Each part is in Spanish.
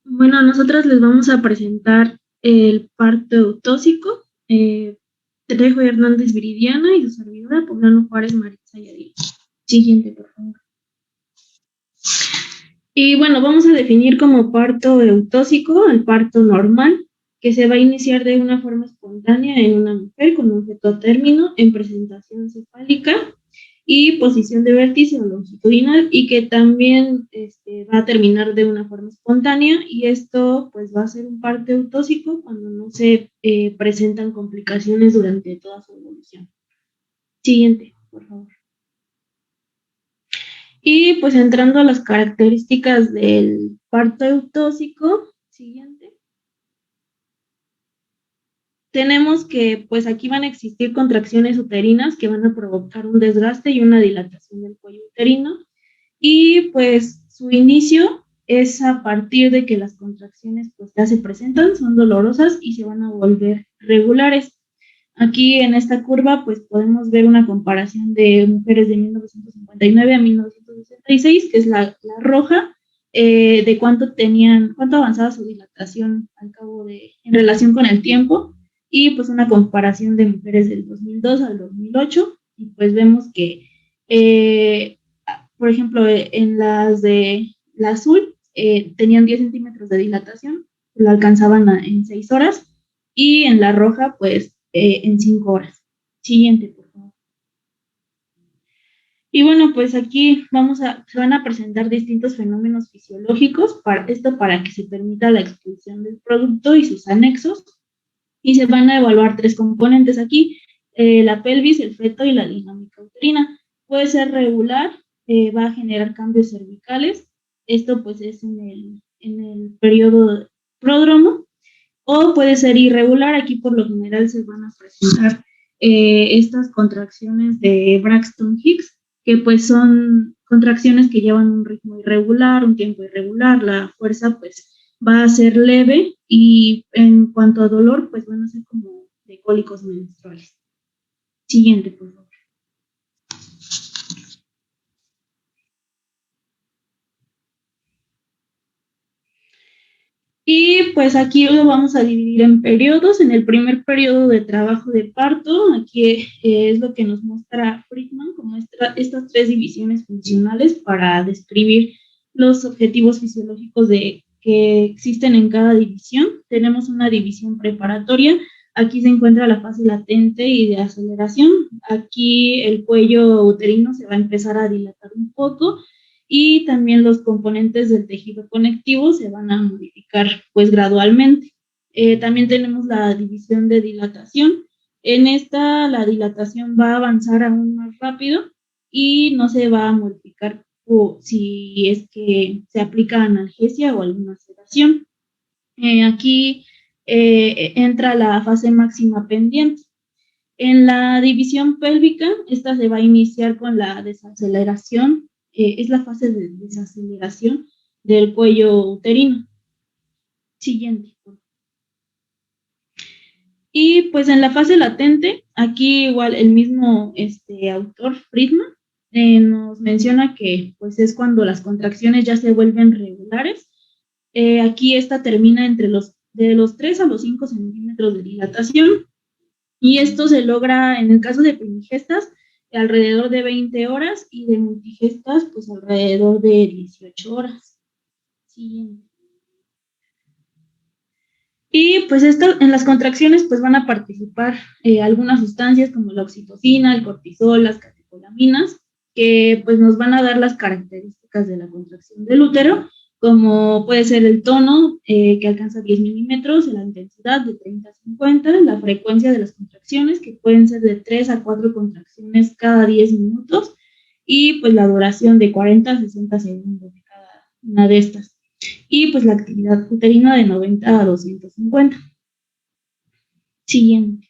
Bueno, nosotras les vamos a presentar el parto eutóxico, Trejo Hernández Viridiana y su servidora, Poblano Juárez Maritza Yadira. Siguiente, por favor. Y bueno, vamos a definir como parto eutóxico el parto normal, que se va a iniciar de una forma espontánea en una mujer con un feto a término en presentación cefálica y posición de vértice o longitudinal, y que también va a terminar de una forma espontánea, y esto pues va a ser un parto eutóxico cuando no se presentan complicaciones durante toda su evolución. Siguiente, por favor. Y pues entrando a las características del parto eutóxico, siguiente, tenemos que pues aquí van a existir contracciones uterinas que van a provocar un desgaste y una dilatación del cuello uterino, y pues su inicio es a partir de que las contracciones pues ya se presentan, son dolorosas y se van a volver regulares. Aquí en esta curva pues podemos ver una comparación de mujeres de 1959 a 1966, que es la roja, de cuánto avanzaba su dilatación al cabo en relación con el tiempo, y pues una comparación de mujeres del 2002 al 2008, y pues vemos que, por ejemplo, en las de la azul, tenían 10 centímetros de dilatación, lo alcanzaban en 6 horas, y en la roja, pues en 5 horas. Siguiente, por favor. Y bueno, pues aquí se van a presentar distintos fenómenos fisiológicos, para que se permita la expulsión del producto y sus anexos, y se van a evaluar 3 componentes aquí, la pelvis, el feto y la dinámica uterina. Puede ser regular, va a generar cambios cervicales, esto pues es en el periodo pródromo, o puede ser irregular. Aquí por lo general se van a presentar estas contracciones de Braxton Hicks, que pues son contracciones que llevan un ritmo irregular, un tiempo irregular, la fuerza pues va a ser leve, y en cuanto a dolor pues van a ser como de cólicos menstruales. Siguiente, por favor. Y pues aquí lo vamos a dividir en periodos. En el primer periodo de trabajo de parto, aquí es lo que nos muestra Friedman, como estas 3 divisiones funcionales para describir los objetivos fisiológicos que existen en cada división. Tenemos una división preparatoria. Aquí se encuentra la fase latente y de aceleración. Aquí el cuello uterino se va a empezar a dilatar un poco, y también los componentes del tejido conectivo se van a modificar pues gradualmente. También tenemos la división de dilatación. En esta la dilatación va a avanzar aún más rápido y no se va a modificar si es que se aplica analgesia o alguna sedación. Aquí entra la fase máxima pendiente. En la división pélvica, esta se va a iniciar con la desaceleración, es la fase de desaceleración del cuello uterino. Siguiente. Y pues en la fase latente, aquí igual el mismo autor, Friedman, nos menciona que pues es cuando las contracciones ya se vuelven regulares. Aquí esta termina de los 3 a los 5 centímetros de dilatación, y esto se logra en el caso de primigestas alrededor de 20 horas, y de multigestas pues alrededor de 18 horas. Siguiente. Y pues en las contracciones pues van a participar algunas sustancias como la oxitocina, el cortisol, las catecolaminas, que pues nos van a dar las características de la contracción del útero, como puede ser el tono, que alcanza 10 milímetros, la intensidad de 30 a 50, la frecuencia de las contracciones, que pueden ser de 3 a 4 contracciones cada 10 minutos, y pues la duración de 40 a 60 segundos de cada una de estas, y pues la actividad uterina de 90 a 250. Siguiente.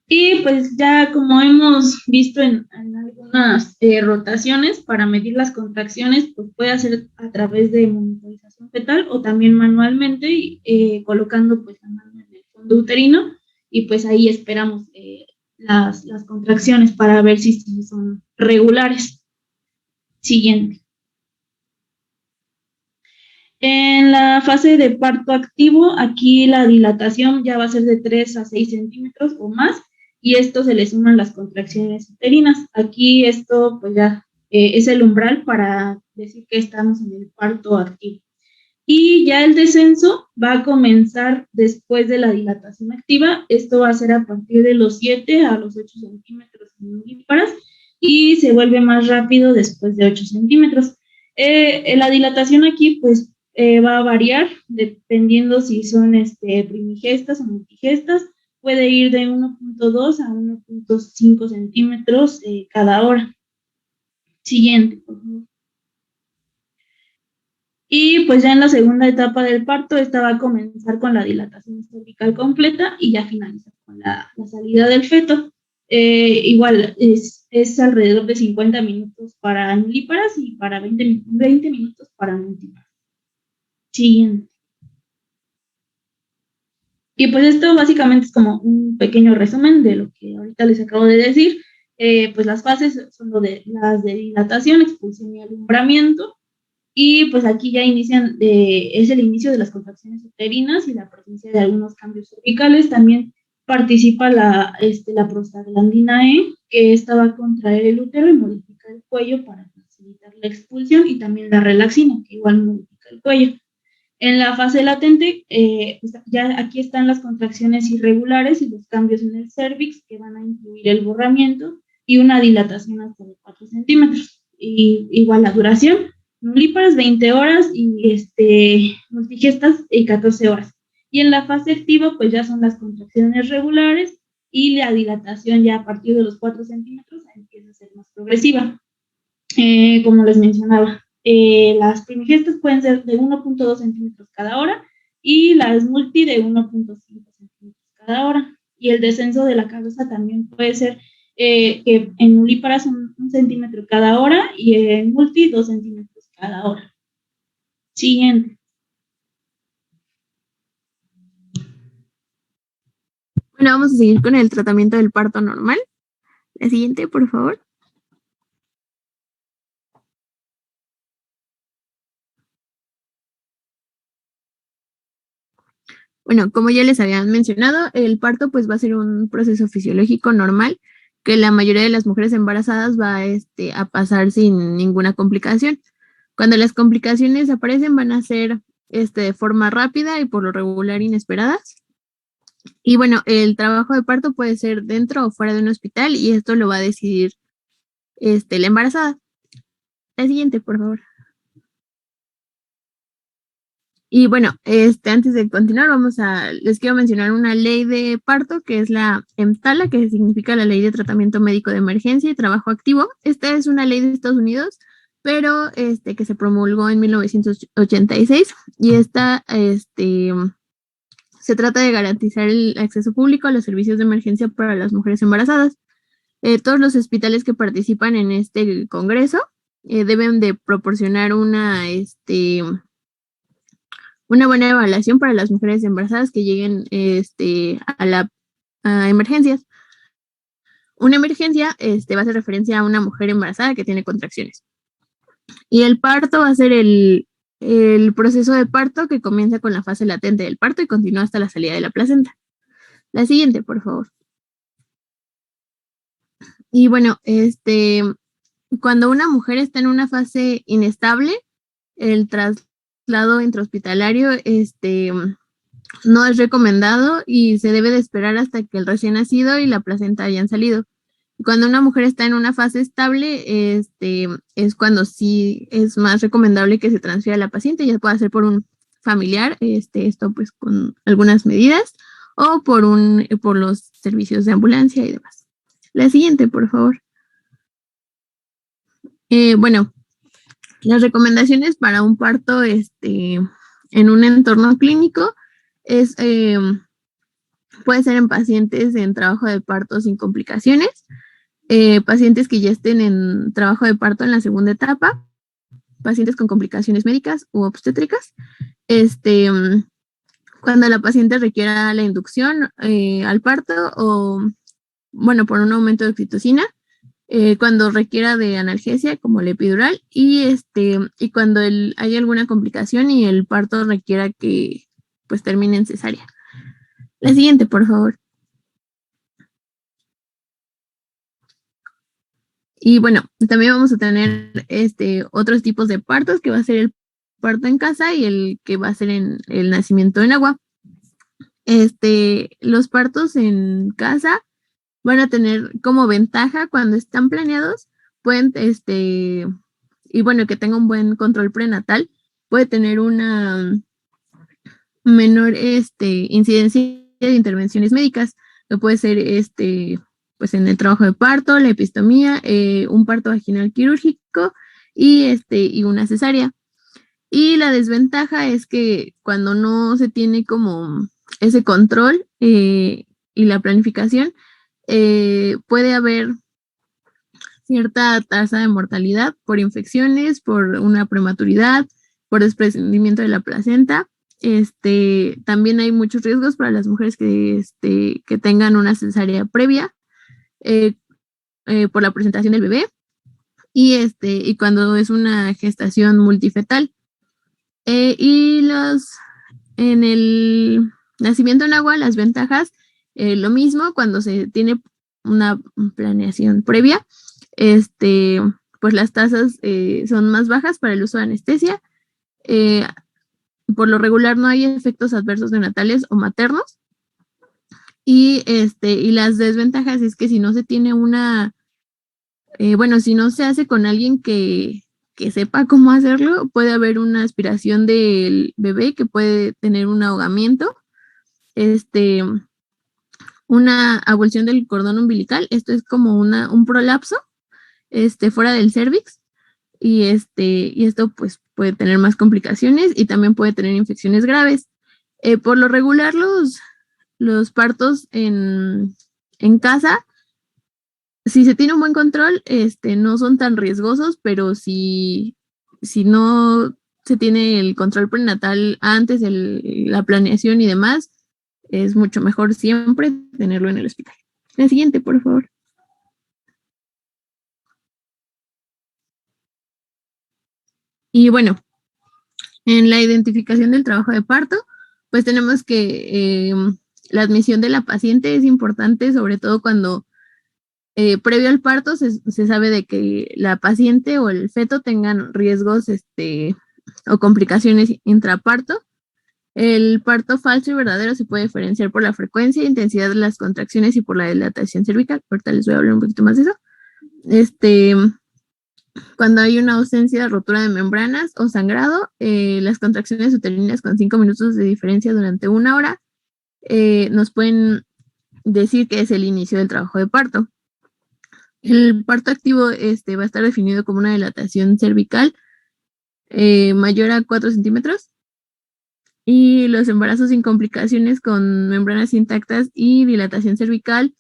Y pues ya como hemos visto en algunas rotaciones, para medir las contracciones, pues puede hacer a través de monitorización fetal o también manualmente, colocando pues la mano en el fondo uterino, y pues ahí esperamos las contracciones para ver si son regulares. Siguiente. En la fase de parto activo, aquí la dilatación ya va a ser de 3 a 6 centímetros o más, y esto se le suman las contracciones uterinas. Aquí esto pues ya es el umbral para decir que estamos en el parto activo. Y ya el descenso va a comenzar después de la dilatación activa. Esto va a ser a partir de los 7 a los 8 centímetros en ovíparas y se vuelve más rápido después de 8 centímetros. La dilatación aquí pues va a variar dependiendo si son primigestas o multigestas. Puede ir de 1.2 a 1.5 centímetros cada hora. Siguiente, por favor. Y pues ya en la segunda etapa del parto, esta va a comenzar con la dilatación cervical completa y ya finaliza con la salida del feto. Igual es alrededor de 50 minutos para nulíparas y para 20 minutos para multíparas. Siguiente. Y pues esto básicamente es como un pequeño resumen de lo que ahorita les acabo de decir. Pues las fases son las de dilatación, expulsión y alumbramiento. Y pues aquí ya es el inicio de las contracciones uterinas y la presencia de algunos cambios cervicales. También participa la prostaglandina E, que esta va a contraer el útero y modifica el cuello para facilitar la expulsión, y también la relaxina, que igual modifica el cuello. En la fase latente, pues ya aquí están las contracciones irregulares y los cambios en el cervix, que van a incluir el borramiento y una dilatación hasta de 4 centímetros. Y igual la duración, nulíparas 20 horas y multigestas 14 horas. Y en la fase activa, pues ya son las contracciones regulares y la dilatación ya a partir de los 4 centímetros empieza a ser más progresiva. Como les mencionaba, las primigestas pueden ser de 1.2 centímetros cada hora y las multi de 1.5 centímetros cada hora. Y el descenso de la cabeza también puede ser que en nulíparas 1 centímetro cada hora y en multi 2 centímetros cada hora. Siguiente. Bueno, vamos a seguir con el tratamiento del parto normal. La siguiente, por favor. Bueno, como ya les habían mencionado, el parto pues va a ser un proceso fisiológico normal que la mayoría de las mujeres embarazadas va a pasar sin ninguna complicación. Cuando las complicaciones aparecen van a ser de forma rápida y por lo regular inesperadas. Y bueno, el trabajo de parto puede ser dentro o fuera de un hospital y esto lo va a decidir la embarazada. La siguiente, por favor. Y bueno, antes de continuar, les quiero mencionar una ley de parto que es la EMTALA, que significa la Ley de Tratamiento Médico de Emergencia y Trabajo Activo. Esta es una ley de Estados Unidos, pero que se promulgó en 1986 y esta se trata de garantizar el acceso público a los servicios de emergencia para las mujeres embarazadas. Todos los hospitales que participan en este congreso deben de proporcionar una buena evaluación para las mujeres embarazadas que lleguen a emergencias. Una emergencia va a hacer referencia a una mujer embarazada que tiene contracciones. Y el parto va a ser el proceso de parto que comienza con la fase latente del parto y continúa hasta la salida de la placenta. La siguiente, por favor. Y bueno, cuando una mujer está en una fase inestable, el traslado intrahospitalario no es recomendado y se debe de esperar hasta que el recién nacido y la placenta hayan salido. Cuando una mujer está en una fase estable, es cuando sí es más recomendable que se transfiera a la paciente, ya pueda ser por un familiar, esto pues con algunas medidas, o por los servicios de ambulancia y demás. La siguiente, por favor. Bueno, las recomendaciones para un parto en un entorno clínico puede ser en pacientes en trabajo de parto sin complicaciones, pacientes que ya estén en trabajo de parto en la segunda etapa, pacientes con complicaciones médicas u obstétricas, cuando la paciente requiera la inducción al parto o, bueno, por un aumento de oxitocina, cuando requiera de analgesia como la epidural y cuando hay alguna complicación y el parto requiera que pues termine en cesárea. La siguiente, por favor. Y bueno, también vamos a tener otros tipos de partos, que va a ser el parto en casa y el que va a ser en el nacimiento en agua. Los partos en casa van a tener como ventaja cuando están planeados, pueden, y bueno, que tenga un buen control prenatal, puede tener una menor incidencia de intervenciones médicas, que puede ser pues en el trabajo de parto, la epistomía, un parto vaginal quirúrgico y una cesárea. Y la desventaja es que cuando no se tiene como ese control y la planificación, puede haber cierta tasa de mortalidad por infecciones, por una prematuridad, por desprendimiento de la placenta. También hay muchos riesgos para las mujeres que tengan una cesárea previa por la presentación del bebé y cuando es una gestación multifetal. En el nacimiento en agua, las ventajas, lo mismo cuando se tiene una planeación previa, pues las tasas son más bajas para el uso de anestesia. Por lo regular no hay efectos adversos neonatales o maternos. Y las desventajas es que si no se tiene si no se hace con alguien que sepa cómo hacerlo, puede haber una aspiración del bebé que puede tener un ahogamiento, una avulsión del cordón umbilical, esto es como un prolapso, fuera del cervix, y esto pues puede tener más complicaciones y también puede tener infecciones graves. Por lo regular, los partos en casa, si se tiene un buen control, no son tan riesgosos, pero si no se tiene el control prenatal antes, la planeación y demás, es mucho mejor siempre tenerlo en el hospital. La siguiente, por favor. Y bueno, en la identificación del trabajo de parto, pues tenemos que la admisión de la paciente es importante, sobre todo cuando previo al parto se sabe de que la paciente o el feto tengan riesgos o complicaciones intraparto. El parto falso y verdadero se puede diferenciar por la frecuencia e intensidad de las contracciones y por la dilatación cervical. Ahorita les voy a hablar un poquito más de eso. Cuando hay una ausencia de rotura de membranas o sangrado, las contracciones uterinas con 5 minutos de diferencia durante 1 hora nos pueden decir que es el inicio del trabajo de parto. El parto activo va a estar definido como una dilatación cervical mayor a 4 centímetros y los embarazos sin complicaciones con membranas intactas y dilatación cervical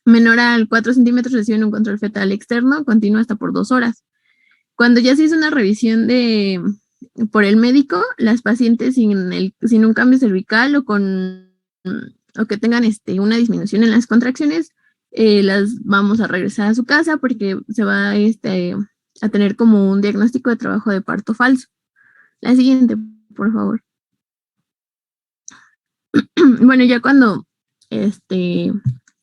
menor a 4 centímetros reciben un control fetal externo continuo hasta por 2 horas. Cuando ya se hizo una revisión por el médico, las pacientes sin un cambio cervical o que tengan una disminución en las contracciones, las vamos a regresar a su casa porque se va a tener como un diagnóstico de trabajo de parto falso. La siguiente, por favor. Bueno, ya cuando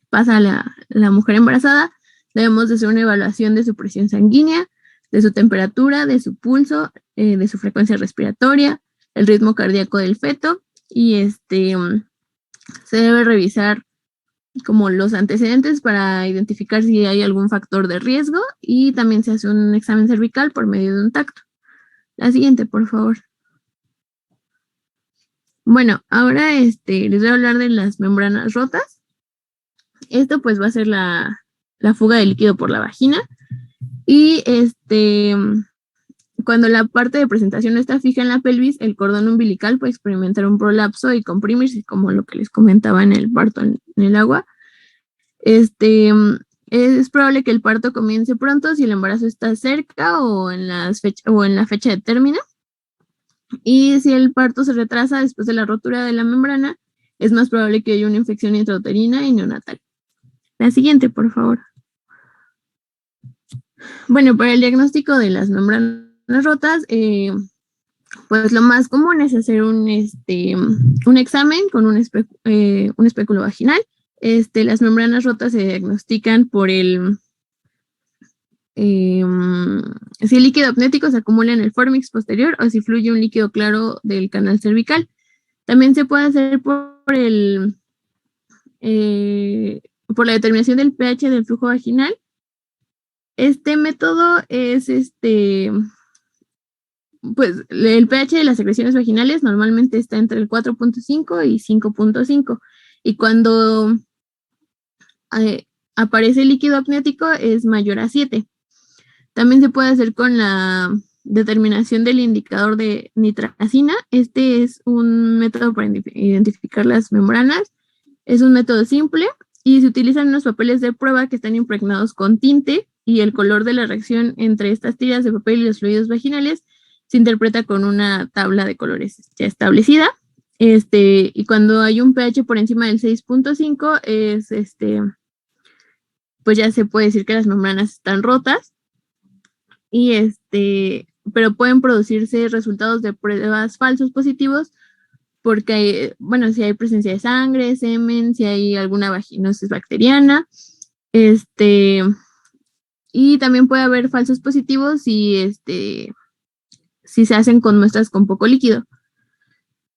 pasa la mujer embarazada, debemos de hacer una evaluación de su presión sanguínea, de su temperatura, de su pulso, de su frecuencia respiratoria, el ritmo cardíaco del feto y se debe revisar como los antecedentes para identificar si hay algún factor de riesgo y también se hace un examen cervical por medio de un tacto. La siguiente, por favor. Bueno, ahora les voy a hablar de las membranas rotas. Esto pues va a ser la fuga de líquido por la vagina y cuando la parte de presentación no está fija en la pelvis, el cordón umbilical puede experimentar un prolapso y comprimirse, como lo que les comentaba en el parto en el agua. Es probable que el parto comience pronto si el embarazo está cerca o en la fecha de término. Y si el parto se retrasa después de la rotura de la membrana, es más probable que haya una infección intrauterina y neonatal. La siguiente, por favor. Bueno, para el diagnóstico de las membranas rotas, pues lo más común es hacer un examen con un espéculo vaginal. Las membranas rotas se diagnostican por si el líquido amniótico se acumula en el fornix posterior o si fluye un líquido claro del canal cervical. También se puede hacer por la determinación del pH del flujo vaginal. Este método es pues el pH de las secreciones vaginales normalmente está entre el 4.5 y 5.5 y cuando aparece el líquido amniótico es mayor a 7. También se puede hacer con la determinación del indicador de nitracina. Este es un método para identificar las membranas. Es un método simple y se utilizan unos papeles de prueba que están impregnados con tinte y el color de la reacción entre estas tiras de papel y los fluidos vaginales se interpreta con una tabla de colores ya establecida. Y cuando hay un pH por encima del 6.5 pues ya se puede decir que las membranas están rotas. Pero pueden producirse resultados de pruebas falsos positivos porque, bueno, si hay presencia de sangre, semen, si hay alguna vaginosis bacteriana, y también puede haber falsos positivos si se hacen con muestras con poco líquido.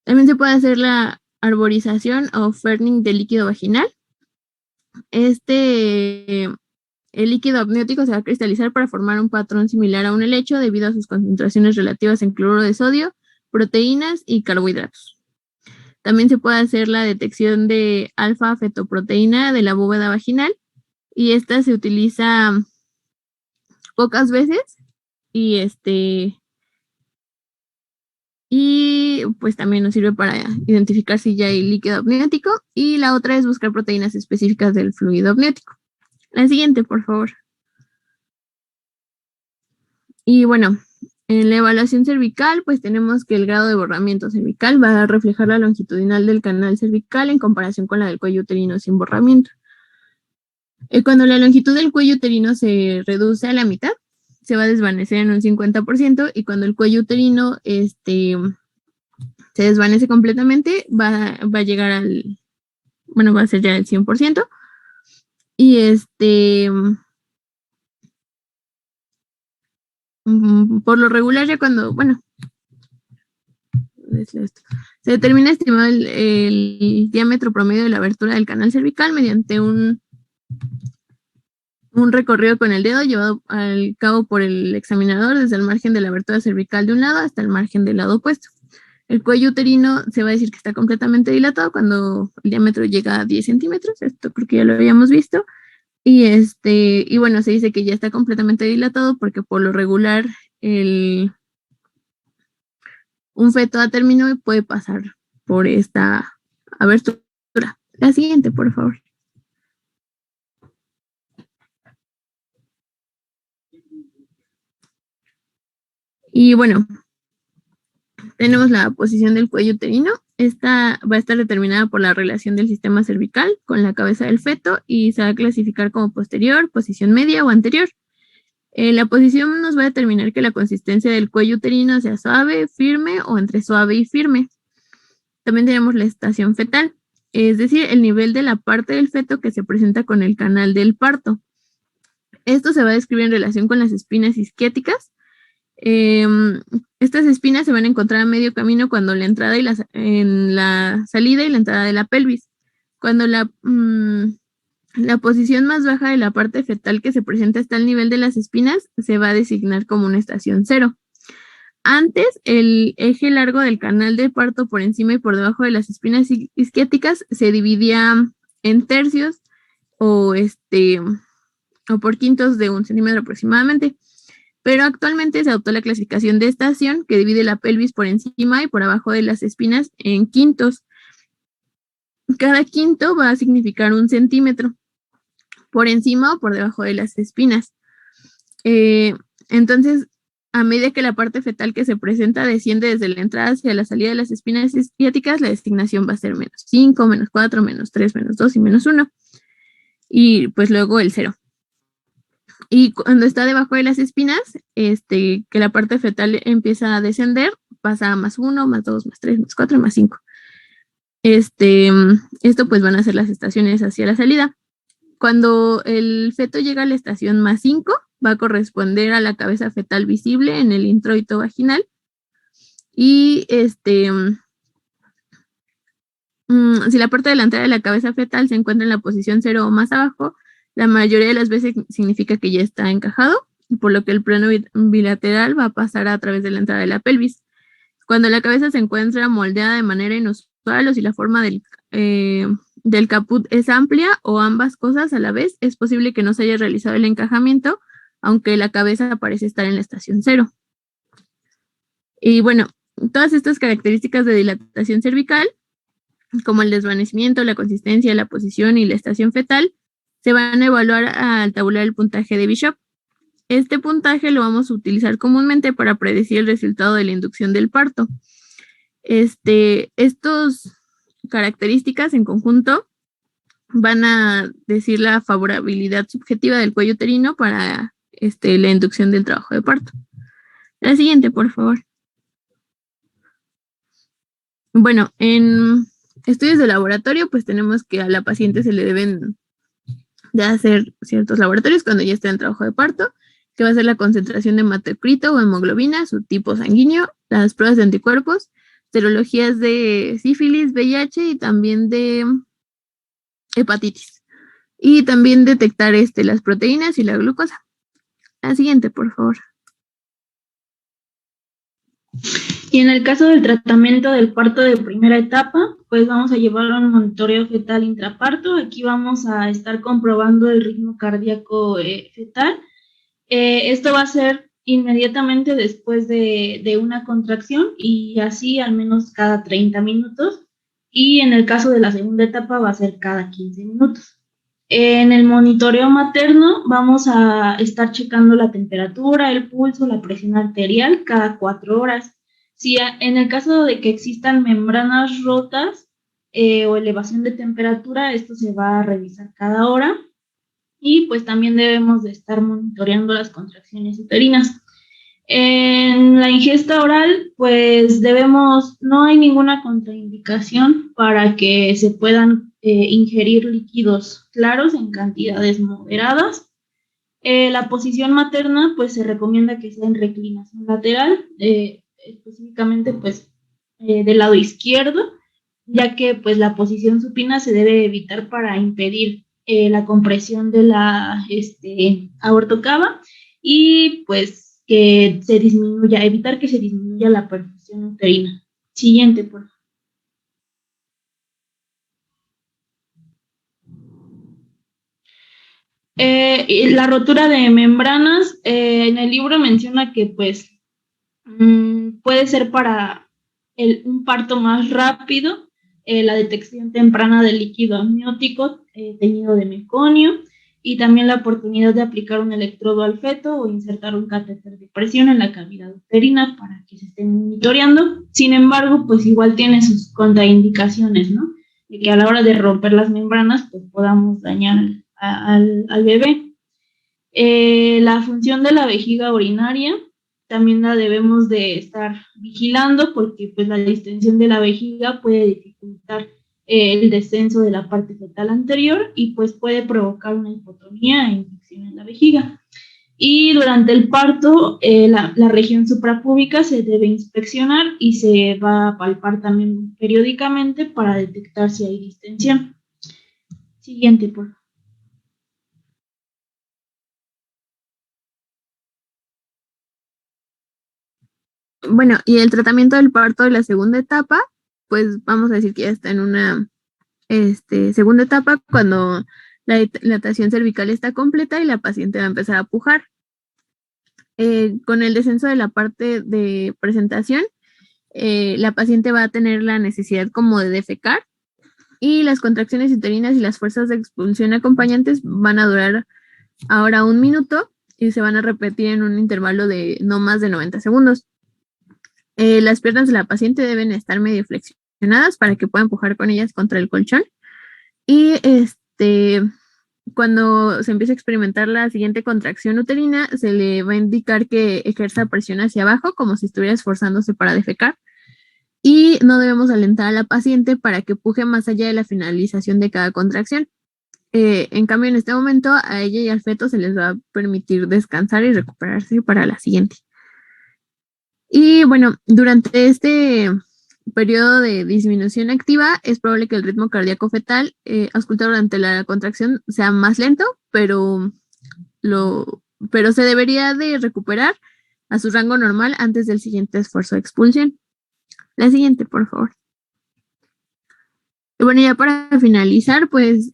También se puede hacer la arborización o ferning del líquido vaginal. El líquido amniótico se va a cristalizar para formar un patrón similar a un helecho debido a sus concentraciones relativas en cloruro de sodio, proteínas y carbohidratos. También se puede hacer la detección de alfa-fetoproteína de la bóveda vaginal y esta se utiliza pocas veces y pues también nos sirve para identificar si ya hay líquido amniótico y la otra es buscar proteínas específicas del fluido amniótico. La siguiente, por favor. Y bueno, en la evaluación cervical, pues tenemos que el grado de borramiento cervical va a reflejar la longitudinal del canal cervical en comparación con la del cuello uterino sin borramiento. Cuando la longitud del cuello uterino se reduce a la mitad, se va a desvanecer en un 50% y cuando el cuello uterino se desvanece completamente, va a llegar va a ser ya el 100%. Y por lo regular ya cuando, se determina estimado el diámetro promedio de la abertura del canal cervical mediante un recorrido con el dedo llevado al cabo por el examinador desde el margen de la abertura cervical de un lado hasta el margen del lado opuesto. El cuello uterino se va a decir que está completamente dilatado cuando el diámetro llega a 10 centímetros, esto creo que ya lo habíamos visto, y bueno, se dice que ya está completamente dilatado porque por lo regular un feto a término puede pasar por esta abertura. La siguiente, por favor. Y bueno, tenemos la posición del cuello uterino. Esta va a estar determinada por la relación del sistema cervical con la cabeza del feto y se va a clasificar como posterior, posición media o anterior. La posición nos va a determinar que la consistencia del cuello uterino sea suave, firme o entre suave y firme. También tenemos la estación fetal, es decir, el nivel de la parte del feto que se presenta con el canal del parto. Esto se va a describir en relación con las espinas isquiáticas. Estas espinas se van a encontrar a medio camino cuando la entrada y en la salida y la entrada de la pelvis. Cuando la posición más baja de la parte fetal que se presenta hasta el nivel de las espinas se va a designar como una estación 0. Antes, el eje largo del canal de parto por encima y por debajo de las espinas isquiáticas se dividía en tercios o por quintos de 1 centímetro aproximadamente. Pero actualmente se adoptó la clasificación de estación que divide la pelvis por encima y por abajo de las espinas en quintos. Cada quinto va a significar 1 centímetro por encima o por debajo de las espinas. Entonces, a medida que la parte fetal que se presenta desciende desde la entrada hacia la salida de las espinas isquiáticas, la designación va a ser -5, -4, -3, -2 y -1. y pues luego el 0. Y cuando está debajo de las espinas, que la parte fetal empieza a descender, pasa a +1, +2, +3, +4, +5. Esto pues van a ser las estaciones hacia la salida. Cuando el feto llega a la estación +5, va a corresponder a la cabeza fetal visible en el introito vaginal. Y si la parte delantera de la cabeza fetal se encuentra en la posición 0 o más abajo, la mayoría de las veces significa que ya está encajado, por lo que el plano bilateral va a pasar a través de la entrada de la pelvis. Cuando la cabeza se encuentra moldeada de manera inusual o si la forma del caput es amplia o ambas cosas a la vez, es posible que no se haya realizado el encajamiento, aunque la cabeza parece estar en la estación 0. Y bueno, todas estas características de dilatación cervical, como el desvanecimiento, la consistencia, la posición y la estación fetal, se van a evaluar al tabular el puntaje de Bishop. Este puntaje lo vamos a utilizar comúnmente para predecir el resultado de la inducción del parto. Estos características en conjunto van a decir la favorabilidad subjetiva del cuello uterino para la inducción del trabajo de parto. La siguiente, por favor. Bueno, en estudios de laboratorio, pues tenemos que a la paciente se le deben de hacer ciertos laboratorios cuando ya está en trabajo de parto, que va a ser la concentración de hematocrito o hemoglobina, su tipo sanguíneo, las pruebas de anticuerpos, serologías de sífilis, VIH y también de hepatitis. Y también detectar las proteínas y la glucosa. La siguiente, por favor. Y en el caso del tratamiento del parto de primera etapa, pues vamos a llevar un monitoreo fetal intraparto. Aquí vamos a estar comprobando el ritmo cardíaco fetal. Esto va a ser inmediatamente después de una contracción y así al menos cada 30 minutos. Y en el caso de la segunda etapa va a ser cada 15 minutos. En el monitoreo materno vamos a estar checando la temperatura, el pulso, la presión arterial cada 4 horas. Si en el caso de que existan membranas rotas o elevación de temperatura, esto se va a revisar cada hora. Y pues también debemos de estar monitoreando las contracciones uterinas. En la ingesta oral, pues no hay ninguna contraindicación para que se puedan ingerir líquidos claros en cantidades moderadas. La posición materna, pues se recomienda que sea en reclinación lateral, específicamente pues del lado izquierdo, ya que pues la posición supina se debe evitar para impedir la compresión de la aorta cava y pues que se disminuya, evitar que se disminuya la perfusión uterina. Siguiente, por favor. La rotura de membranas, en el libro menciona que pues puede ser para un parto más rápido, la detección temprana del líquido amniótico teñido de meconio y también la oportunidad de aplicar un electrodo al feto o insertar un catéter de presión en la cavidad uterina para que se estén monitoreando. Sin embargo, pues igual tiene sus contraindicaciones, ¿no? De que a la hora de romper las membranas, pues podamos dañar al bebé. La función de la vejiga urinaria también la debemos de estar vigilando porque pues la distensión de la vejiga puede dificultar el descenso de la parte fetal anterior y pues puede provocar una hipotonía e infección en la vejiga. Y durante el parto, la región suprapúbica se debe inspeccionar y se va a palpar también periódicamente para detectar si hay distensión. Siguiente, por favor. Bueno, y el tratamiento del parto de la segunda etapa, pues vamos a decir que ya está en una segunda etapa cuando la dilatación cervical está completa y la paciente va a empezar a pujar. Con el descenso de la parte de presentación, la paciente va a tener la necesidad como de defecar y las contracciones uterinas y las fuerzas de expulsión acompañantes van a durar ahora 1 minuto y se van a repetir en un intervalo de no más de 90 segundos. Las piernas de la paciente deben estar medio flexionadas para que pueda empujar con ellas contra el colchón y cuando se empieza a experimentar la siguiente contracción uterina, se le va a indicar que ejerza presión hacia abajo, como si estuviera esforzándose para defecar. Y no debemos alentar a la paciente para que puje más allá de la finalización de cada contracción. En cambio, en este momento, a ella y al feto se les va a permitir descansar y recuperarse para la siguiente. Y bueno, durante este periodo de disminución activa, es probable que el ritmo cardíaco fetal auscultado durante la contracción sea más lento, pero se debería de recuperar a su rango normal antes del siguiente esfuerzo de expulsión. La siguiente, por favor. Y bueno, ya para finalizar, pues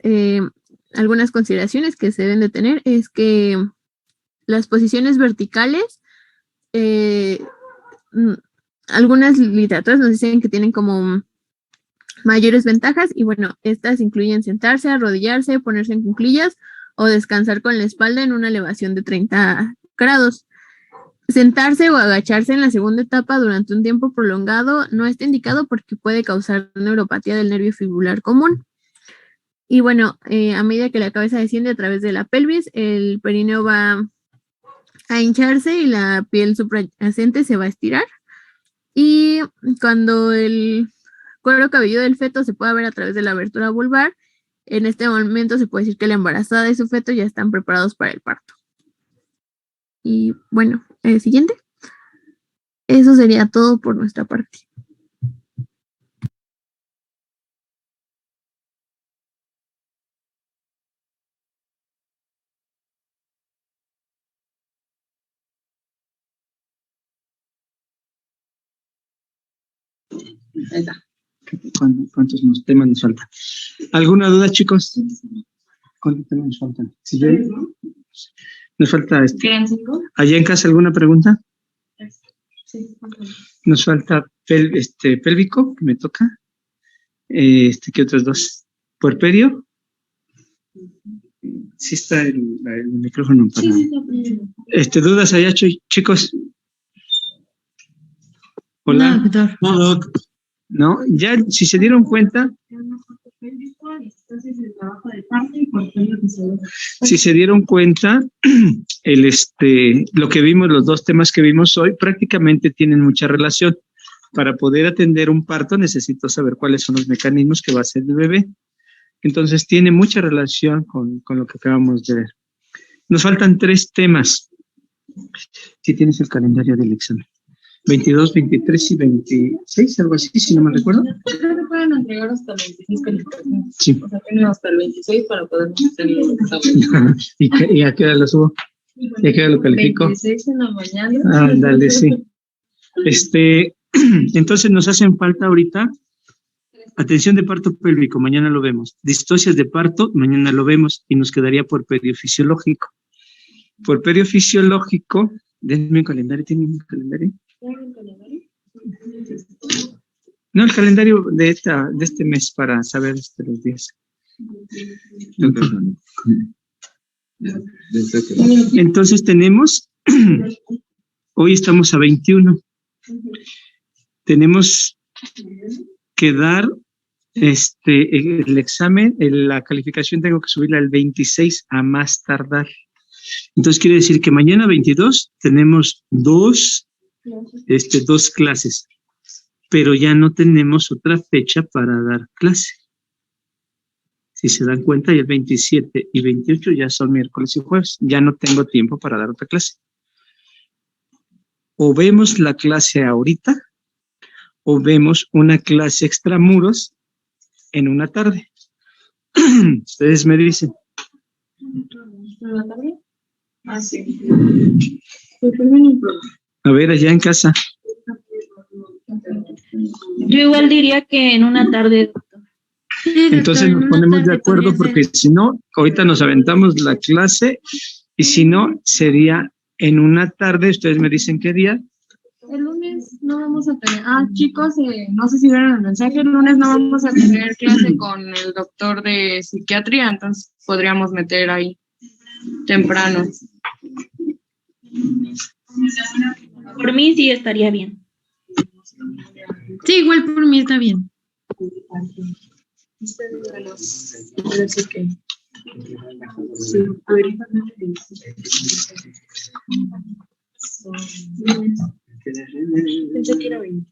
algunas consideraciones que se deben de tener es que las posiciones verticales, algunas literaturas nos dicen que tienen como mayores ventajas y bueno, estas incluyen sentarse, arrodillarse, ponerse en cuclillas o descansar con la espalda en una elevación de 30 grados. Sentarse o agacharse en la segunda etapa durante un tiempo prolongado no está indicado porque puede causar neuropatía del nervio fibular común. Y bueno, a medida que la cabeza desciende a través de la pelvis, el perineo va a hincharse y la piel subyacente se va a estirar. Y cuando el cuero cabelludo del feto se puede ver a través de la abertura vulvar, en este momento se puede decir que la embarazada y su feto ya están preparados para el parto. Y bueno, siguiente. Eso sería todo por nuestra parte. ¿Cuántos temas nos faltan? ¿Alguna duda, chicos? ¿Cuántos temas nos faltan? Si yo, nos falta ¿Allá en casa alguna pregunta? Sí. Nos falta pélvico, que me toca. ¿Qué otros dos? ¿Puerperio? Sí está el micrófono para... Sí, ¿dudas allá, chicos? Hola. No, doctor. No, doc. ¿No? Ya, si se dieron cuenta... Si se dieron cuenta, lo que vimos, los dos temas que vimos hoy, prácticamente tienen mucha relación. Para poder atender un parto, necesito saber cuáles son los mecanismos que va a hacer el bebé. Entonces, tiene mucha relación con lo que acabamos de ver. Nos faltan 3 temas. Si tienes el calendario del examen. 22, 23 y 26, algo así, si no me recuerdo. Creo que pueden entregar hasta el 26 calificaciones. Sí. O sea, tienen hasta el 26 para poder hacer el examen. ¿Y a qué hora lo subo? ¿Y a qué hora lo califico? 26 en la mañana. Ándale, sí. Entonces nos hacen falta ahorita atención de parto pélvico, mañana lo vemos. Distocias de parto, mañana lo vemos. Y nos quedaría puerperio fisiológico. Puerperio fisiológico, denme un calendario, ¿tienen un calendario? No, el calendario de este mes para saber los días. Entonces tenemos, hoy estamos a 21. Tenemos que dar el examen, la calificación tengo que subirla al 26 a más tardar. Entonces quiere decir que mañana 22 tenemos dos clases, pero ya no tenemos otra fecha para dar clase. Si se dan cuenta, ya el 27 y 28 ya son miércoles y jueves. Ya no tengo tiempo para dar otra clase. O vemos la clase ahorita, o vemos una clase extramuros en una tarde. Ustedes me dicen. ¿En la tarde? Ah, sí. A ver, allá en casa. Yo igual diría que en una tarde. Entonces nos ponemos de acuerdo porque si no, ahorita nos aventamos la clase y si no, sería en una tarde. Ustedes me dicen qué día. El lunes no vamos a tener... chicos, no sé si vieron el mensaje, el lunes no vamos a tener clase con el doctor de psiquiatría, entonces podríamos meter ahí temprano. Por mí sí estaría bien. Sí, igual por mí está bien. Sí, pensé que era 20.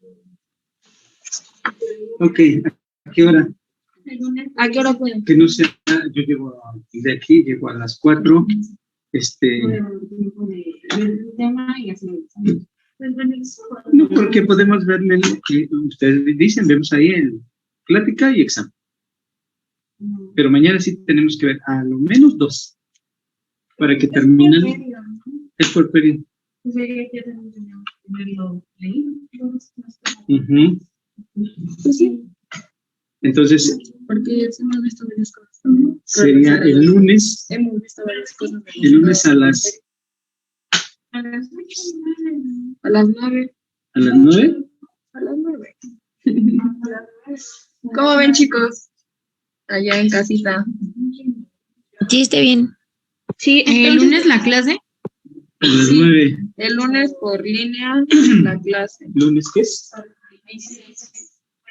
Ok, ¿a qué hora? ¿A qué hora pueden? Que no sea, yo llego de aquí, llego a las 4. No, porque podemos verle lo que ustedes dicen, vemos ahí el plática y examen. Pero mañana sí tenemos que ver a lo menos 2 para que terminen. Es por periodo. Ujú. Pues sí, Entonces, porque hemos visto varias cosas. sería el lunes, Hemos visto varias cosas. el lunes a las A las 9. ¿A las 9? A las 9. ¿Cómo ven, chicos? Allá en casita. Sí, está bien. Sí, ¿El entonces, lunes la clase? A las Sí. 9. El lunes por línea, la clase. ¿Lunes qué es?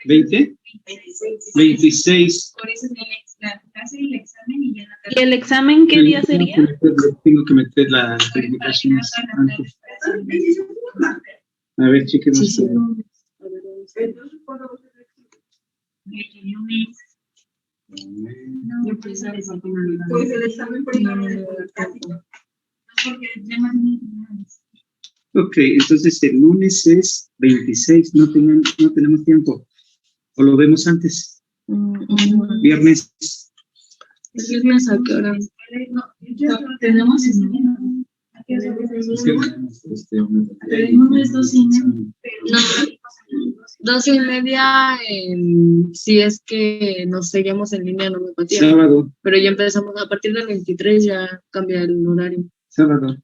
¿20? 26. Por eso tiene la clase y el examen y ya la ¿y el examen qué día sería? Tengo que meter las calificaciones antes. A ver, chequemos. Sí, sí. Pues el examen primero porque el tema Ok, entonces el lunes es 26, no tenemos tiempo. ¿O lo vemos antes? Viernes. ¿El viernes a qué hora? tenemos Tenemos 12:30, si es que nos seguimos en línea, no me patea. Sábado, Pero ya empezamos, a partir del 23 ya cambia el horario. sábado.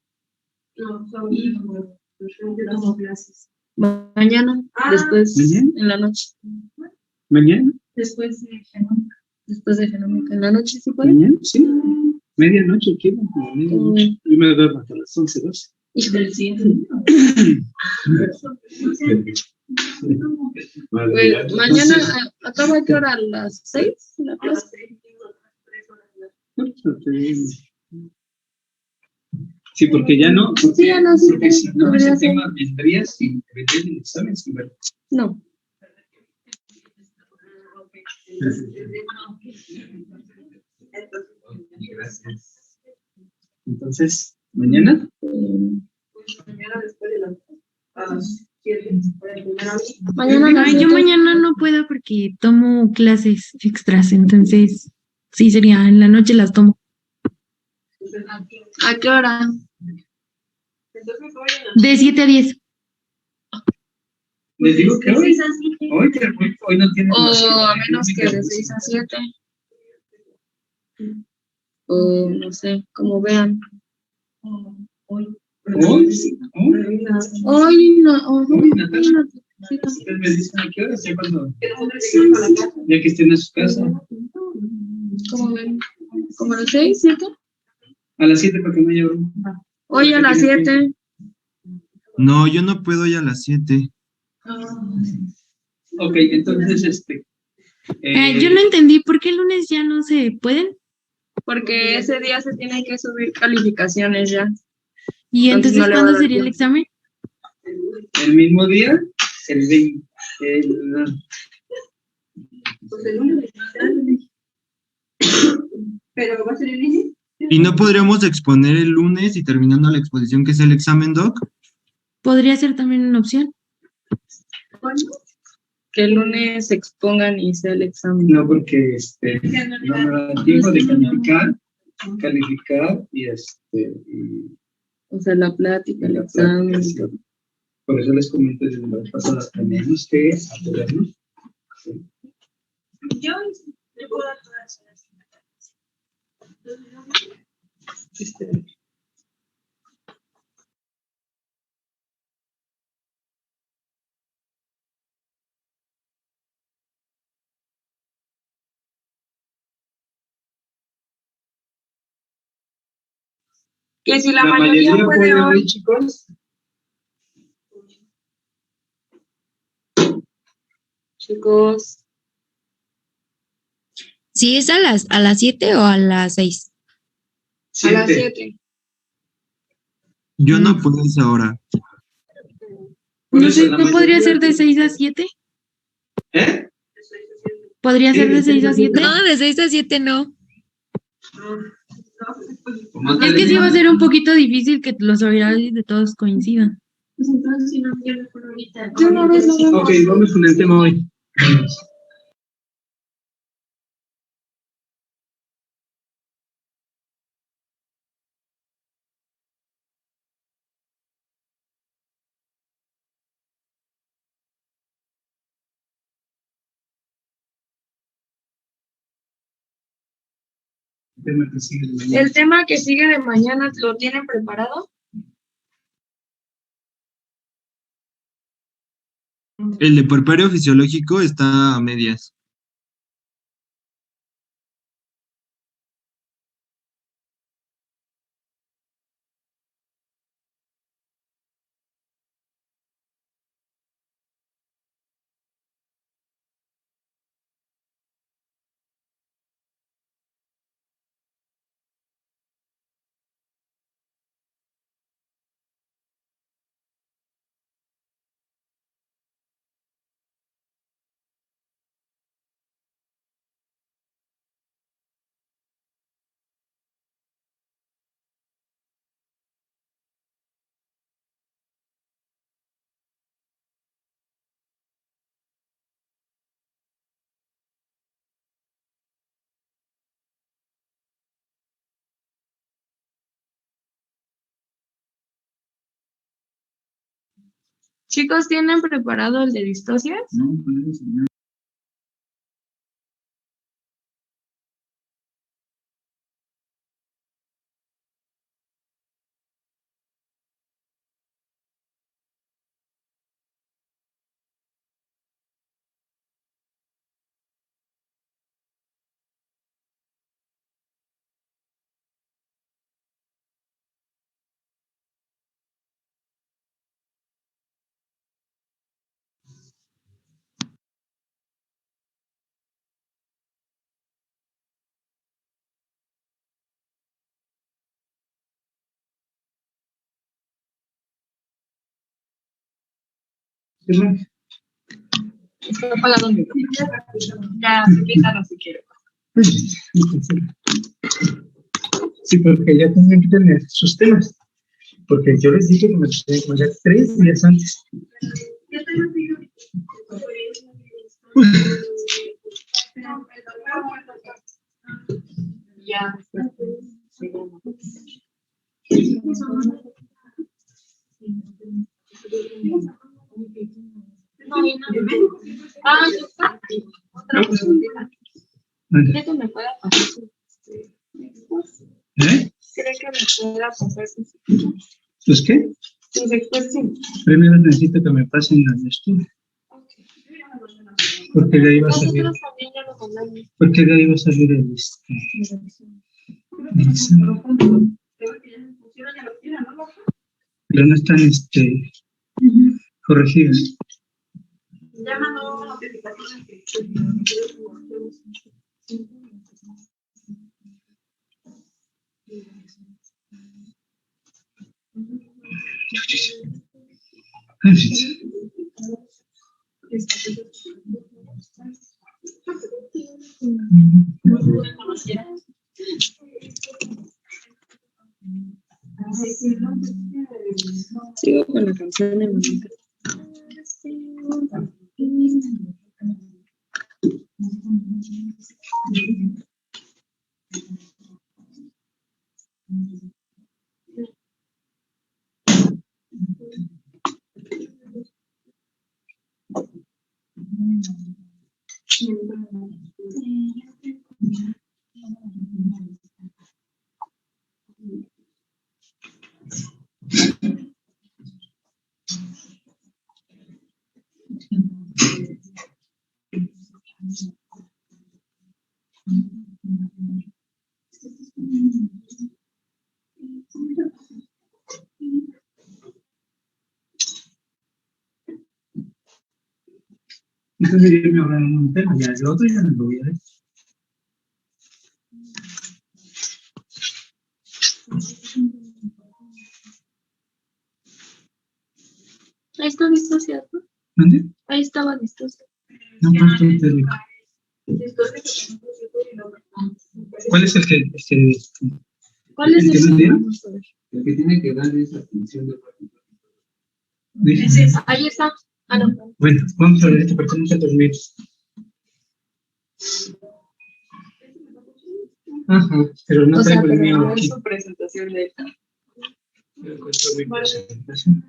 Mañana, después, ¿Mañana? en la noche. ¿Mañana? después de Después de genómica. ¿En la noche sí puede? ¿Mañana? Sí. Medianoche, ¿qué? Medianoche. Yo me duermo hasta las 11, 12. Híjole, sí. Pues, mañana, ¿acaba a qué hora? ¿A las 6? ¿La clase? Sí, porque ya no. Sí, a las Porque si no, podría ese ser. tema vendría sin venir el examen sin ver. No. Gracias. Entonces, ¿mañana? mañana después de las 7 Mañana Ay, yo mañana no puedo porque tomo clases extras, entonces sí sería en la noche las tomo. ¿A qué hora? De 7 a 10. Les digo que hoy no tienen O más a menos que de 6 a 7. O no sé, como vean. ¿Hoy? Hoy no. Hoy, Natasha. Sí, Ustedes me dicen a qué hora, ya cuando, ya que estén en su casa. como ven. ¿Como a las 6, 7? A las 7 para que no haya broma. Hoy a las 7. No, yo no puedo ir a las 7. Ok, entonces, Yo no entendí por qué el lunes ya no se pueden. Porque ese día se tienen que subir calificaciones ya. ¿Y Entonces entonces no le va a cuándo dar sería el tiempo. examen? el mismo día, el 20, pues el lunes pero va a ser en línea. ¿Y no podríamos exponer el lunes y terminando la exposición que es el examen, Doc? Podría ser también una opción. Que el lunes se expongan y sea el examen. no, porque no me da tiempo de calificar y O sea, la plática, el examen. sí. Por eso les comento desde la vez pasada, tenemos que apurarnos. Yo le puedo dar todas las Que si la mayoría puede hoy, chicos. chicos. ¿Sí es a las 7 o a las 6? A las 7. Yo no puedo esa hora. No sé, ¿no podría ser de 6 a 7? ¿Eh? ¿Podría ser de 6 a 7? No, de 6 a 7 no. Es que sí va a ser un poquito difícil que los horarios de todos coincidan. Pues entonces, si no, ya mejor ahorita. Ok, vamos con el tema hoy. El tema que sigue de mañana. ¿El tema que sigue de mañana lo tienen preparado? El de puerperio fisiológico está a medias. Chicos, ¿tienen preparado el de distocias? No, con eso no. Tema. Está apagado el micrófono. Ya, invítalo si quiere. Sí, porque ya tienen que tener sus temas. Porque yo les dije que me los tenía que mandar 3 días antes. Ya. Ah, ¿cree que me pueda pasar ¿Eh? ¿Cree que me pueda pasar ¿Pues qué? sus expertos? Primero necesito que me pasen las de estudio. Porque de ahí va a salir. Nosotros también ya lo mandamos. Porque de ahí va a salir el examen. Pero no están corregidos. Ya mandó notificaciones que Sigo con la canción de Mónica. Entonces yo me ahorraron un tema, ya el otro ya no lo voy a ver. está disociado. ¿Dónde? Ahí estaba disociado. No, parto pélvico. ¿Cuál es el que ¿Cuál es el que el no dieron? Vamos a ver. El que tiene que dar esa atención de parto. Dije, Ahí está. Ah, no. bueno, vamos a ver, este pertenece a dormir. Ajá, pero no O sea, traigo el pero mío no es aquí. su presentación de esta. No encuentro mi presentación.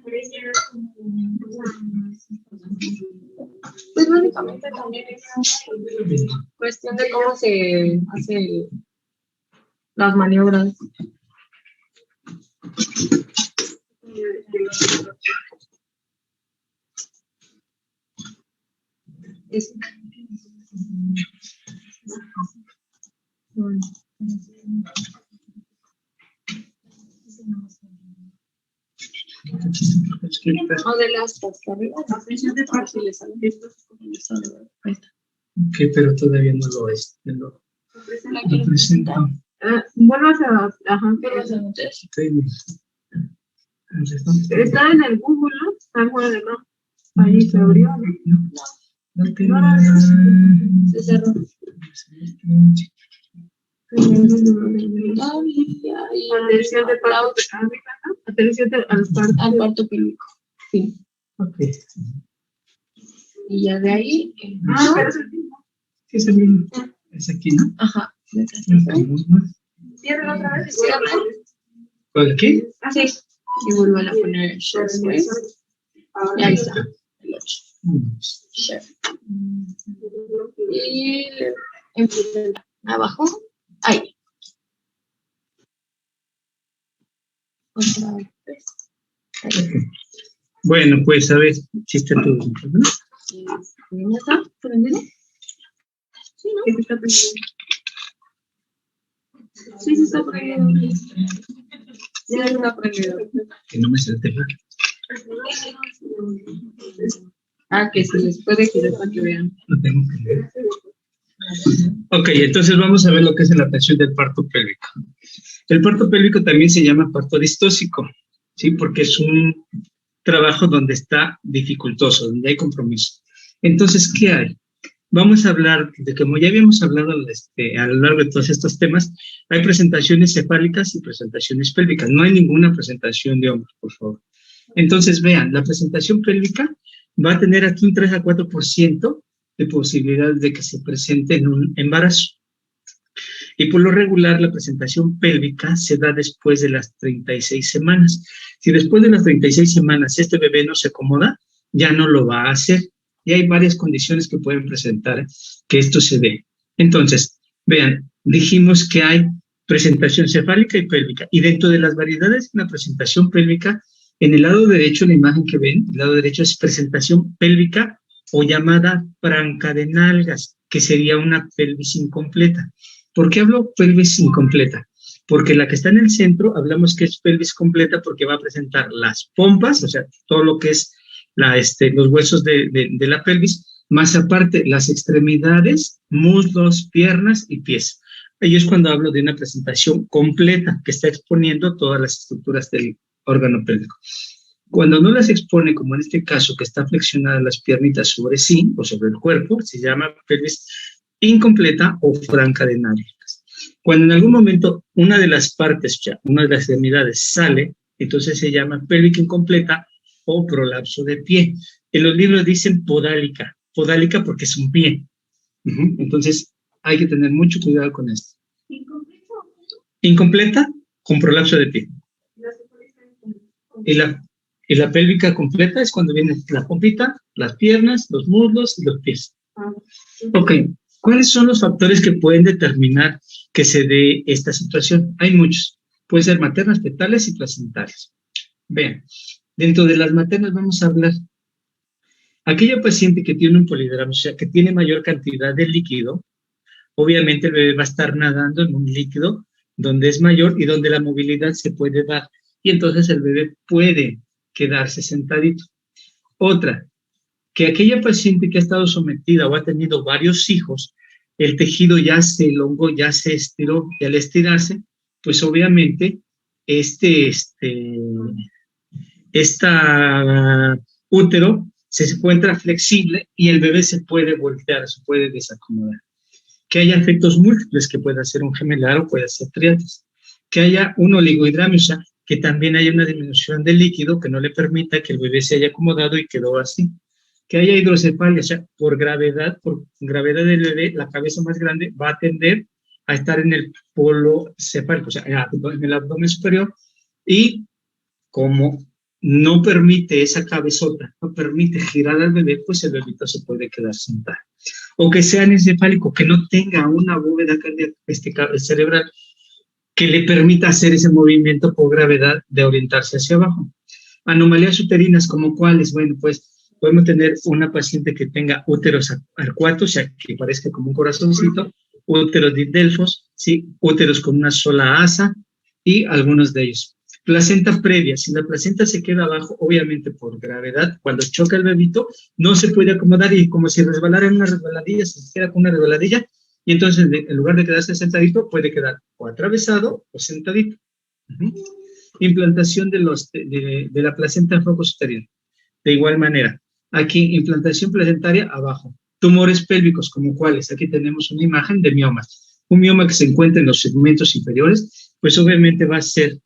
Pues básicamente también es cuestión de cómo se hace las maniobras. Es- O de las arriba, la presión de parto y le sale esto como le sale. Ahí está. Ok, pero todavía no lo es. Lo presento. Vuelvas a, ajá, vuelvas a meter. Está en el Google, ¿no? Está fuera de acá. Ahí se abrió, ¿no? No tengo. Se cerró. Atención de parto arriba, ¿no? Atención al parto pélvico. Sí. Ok. Y ya de ahí. Pero sí, es el mismo. Es aquí, ¿no? Ajá. Cierra otra vez. ¿Cuál qué? Sí. Y vuelvo a poner share space. Y ahí está. El 8. Share. Y abajo. Ahí. Otra vez. Ahí. Bueno, pues a ver, si está todo bien, ¿no? ¿Ya está? ¿Prendido? Sí, ¿no? Sí, está prendido. Sí, sí está prendido. Sí, está prendido. Que no me salte. Que se les puede girar para que vean. Lo tengo que leer. Ok, entonces vamos a ver lo que es la atención del parto pélvico. El parto pélvico también se llama parto distóxico, ¿sí? Porque es un trabajo donde está dificultoso, donde hay compromiso. Entonces, ¿qué hay? Vamos a hablar de, como ya habíamos hablado a lo largo de todos estos temas, hay presentaciones cefálicas y presentaciones pélvicas. No hay ninguna presentación de hombros, por favor. Entonces, vean, la presentación pélvica va a tener aquí un 3 a 4% de posibilidades de que se presente en un embarazo. Y por lo regular, la presentación pélvica se da después de las 36 semanas. Si después de las 36 semanas este bebé no se acomoda, ya no lo va a hacer. Y hay varias condiciones que pueden presentar que esto se dé. Entonces, vean, dijimos que hay presentación cefálica y pélvica. Y dentro de las variedades de la presentación pélvica, en el lado derecho, la imagen que ven, el lado derecho es presentación pélvica o llamada franca de nalgas, que sería una pelvis incompleta. ¿Por qué hablo pelvis incompleta? Porque la que está en el centro, hablamos que es pelvis completa porque va a presentar las pompas, o sea, todo lo que es los huesos de la pelvis, más aparte las extremidades, muslos, piernas y pies. Ahí es cuando hablo de una presentación completa que está exponiendo todas las estructuras del órgano pélvico. Cuando no las expone, como en este caso, que está flexionada las piernitas sobre sí o sobre el cuerpo, se llama pelvis incompleta o franca de nalgas. Cuando en algún momento una de las partes, una de las extremidades sale, entonces se llama pélvica incompleta o prolapso de pie. En los libros dicen podálica porque es un pie. Entonces hay que tener mucho cuidado con esto. Incompleta con prolapso de pie. Y la pélvica completa es cuando viene la pompita, las piernas, los muslos y los pies. Ok, ¿cuáles son los factores que pueden determinar que se dé esta situación? Hay muchos. Pueden ser maternas, fetales y placentarias. Vean, dentro de las maternas vamos a hablar. Aquella paciente que tiene un polidrama, o sea, que tiene mayor cantidad de líquido, obviamente el bebé va a estar nadando en un líquido donde es mayor y donde la movilidad se puede dar. Y entonces el bebé puede quedarse sentadito. Otra, que aquella paciente que ha estado sometida o ha tenido varios hijos, el tejido ya se elongó, ya se estiró, y al estirarse, pues obviamente esta útero se encuentra flexible y el bebé se puede voltear, se puede desacomodar. Que haya efectos múltiples, que pueda ser un gemelar o puede ser triates. Que haya un oligohidramio, o sea, que también haya una disminución del líquido que no le permita que el bebé se haya acomodado y quedó así. Que haya hidrocefalia, o sea, por gravedad del bebé, la cabeza más grande va a tender a estar en el polo cefálico, o sea, en el abdomen superior, y como no permite esa cabezota, no permite girar al bebé, pues el bebito se puede quedar sentado. O que sea anencefálico, que no tenga una bóveda cardíaca, cerebral, que le permita hacer ese movimiento por gravedad de orientarse hacia abajo. Anomalías uterinas, como cuáles, bueno, pues podemos tener una paciente que tenga úteros arcuatos, o sea, que parezca como un corazoncito, úteros didelfos, ¿sí? Úteros con una sola asa y algunos de ellos. Placenta previa, si la placenta se queda abajo, obviamente por gravedad, cuando choca el bebito, no se puede acomodar y como si resbalara en una resbaladilla, se queda con una resbaladilla, y entonces en lugar de quedarse sentadito, puede quedar o atravesado o sentadito. Implantación de la placenta en focus uterino. De igual manera, aquí implantación placentaria abajo. Tumores pélvicos, como cuáles. Aquí tenemos una imagen de miomas. Un mioma que se encuentra en los segmentos inferiores, pues obviamente va a ser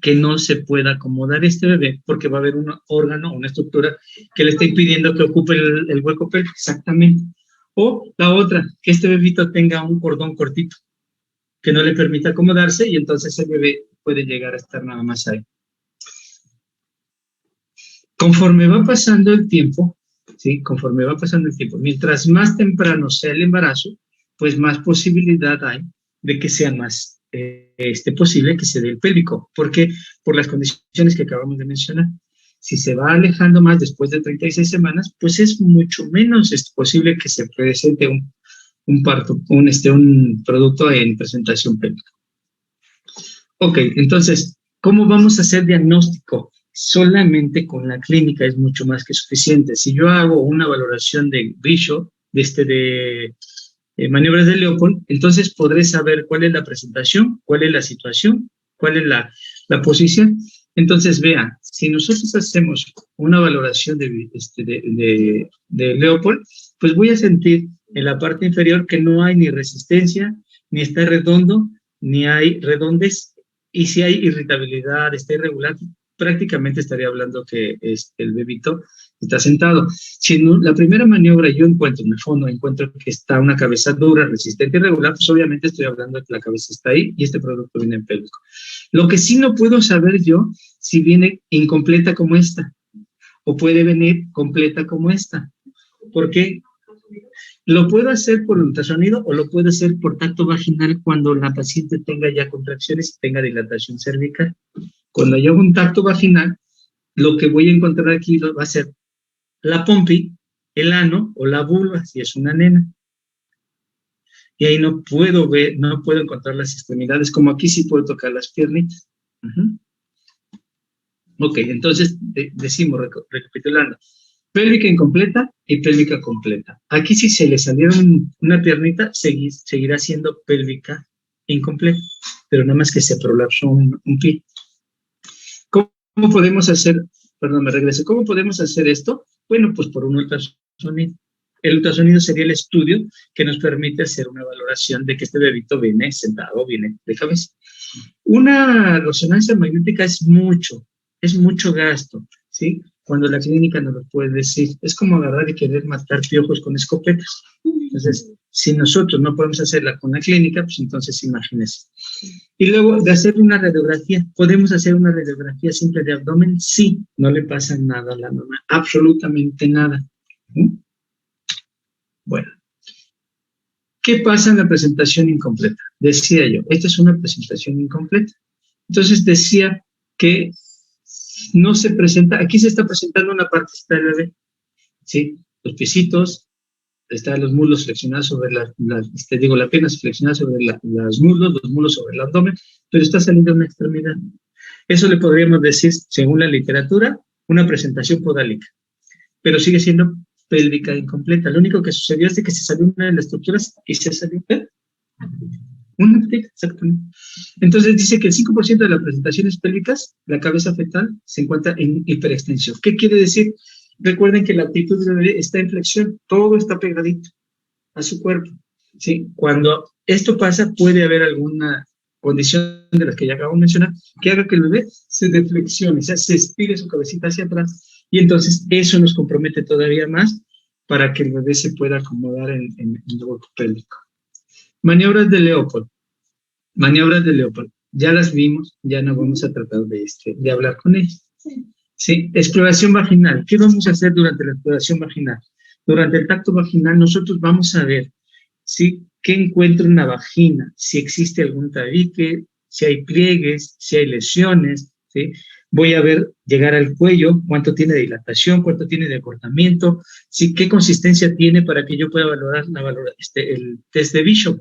que no se pueda acomodar este bebé porque va a haber un órgano, una estructura que le está impidiendo que ocupe el hueco pélvico, exactamente. O la otra, que este bebito tenga un cordón cortito que no le permita acomodarse y entonces el bebé puede llegar a estar nada más ahí. Conforme va pasando el tiempo, ¿sí? Conforme va pasando el tiempo, mientras más temprano sea el embarazo, pues más posibilidad hay de que sea más posible que se dé el pélvico. ¿Por qué? Por las condiciones que acabamos de mencionar. Si se va alejando más después de 36 semanas, pues es mucho menos posible que se presente un parto, un producto en presentación pélvica. Ok, entonces, ¿cómo vamos a hacer diagnóstico? Solamente con la clínica es mucho más que suficiente. Si yo hago una valoración de Bishop, de maniobras de Leopold, entonces podré saber cuál es la presentación, cuál es la situación, cuál es la posición. Entonces, vean, si nosotros hacemos una valoración de Leopold, pues voy a sentir en la parte inferior que no hay ni resistencia, ni está redondo, ni hay redondez, y si hay irritabilidad, está irregular, prácticamente estaría hablando que el bebito está sentado. Si en la primera maniobra yo encuentro, en el fondo, encuentro que está una cabeza dura, resistente, irregular, pues obviamente estoy hablando de que la cabeza está ahí y este producto viene en pélvico. Lo que sí no puedo saber yo, si viene incompleta como esta, o puede venir completa como esta. ¿Por qué? Lo puedo hacer por ultrasonido o lo puedo hacer por tacto vaginal cuando la paciente tenga ya contracciones y tenga dilatación cervical. Cuando yo hago un tacto vaginal, lo que voy a encontrar aquí va a ser la pompi, el ano o la vulva, si es una nena. Y ahí no puedo encontrar las extremidades, como aquí sí puedo tocar las piernitas. Ok, entonces decimos, recapitulando, pélvica incompleta y pélvica completa. Aquí si se le salieron una piernita, seguirá siendo pélvica incompleta, pero nada más que se prolapsó un pie. ¿Cómo podemos hacer? Perdón, me regreso. ¿Cómo podemos hacer esto? Bueno, pues por un ultrasonido. El ultrasonido sería el estudio que nos permite hacer una valoración de que este bebito viene sentado o viene de cabeza. Una resonancia magnética es mucho gasto, ¿sí? Cuando la clínica nos lo puede decir. Es como agarrar y querer matar piojos con escopetas. Entonces, si nosotros no podemos hacerla con la clínica, pues entonces imagínense. Y luego de hacer una radiografía, ¿podemos hacer una radiografía simple de abdomen? Sí, no le pasa nada a la mamá, absolutamente nada. Bueno, ¿qué pasa en la presentación incompleta? Decía yo, esta es una presentación incompleta. Entonces decía que no se presenta, aquí se está presentando una parte del bebé, ¿sí? Los piecitos, están los muslos flexionados sobre la pierna flexionada sobre los muslos sobre el abdomen, pero está saliendo una extremidad. Eso le podríamos decir, según la literatura, una presentación podálica, pero sigue siendo pélvica incompleta. Lo único que sucedió es que se salió una de las estructuras y se salió una petita, exactamente. Entonces dice que el 5% de las presentaciones pélvicas, la cabeza fetal, se encuentra en hiperextensión. ¿Qué quiere decir? Recuerden que la actitud del bebé está en flexión, todo está pegadito a su cuerpo, ¿sí? Cuando esto pasa, puede haber alguna condición de las que ya acabo de mencionar, que haga que el bebé se deflexione, o sea, se estire su cabecita hacia atrás, y entonces eso nos compromete todavía más para que el bebé se pueda acomodar en el hueco pélvico. Maniobras de Leopold. Maniobras de Leopold. Ya las vimos, ya no vamos a tratar de hablar con ellas. ¿Sí? Exploración vaginal. ¿Qué vamos a hacer durante la exploración vaginal? Durante el tacto vaginal nosotros vamos a ver, ¿sí?, qué encuentra una vagina, si existe algún tabique, si hay pliegues, si hay lesiones, ¿sí? Voy a ver, llegar al cuello, cuánto tiene de dilatación, cuánto tiene de acortamiento, ¿sí?, qué consistencia tiene para que yo pueda valorar el test de Bishop.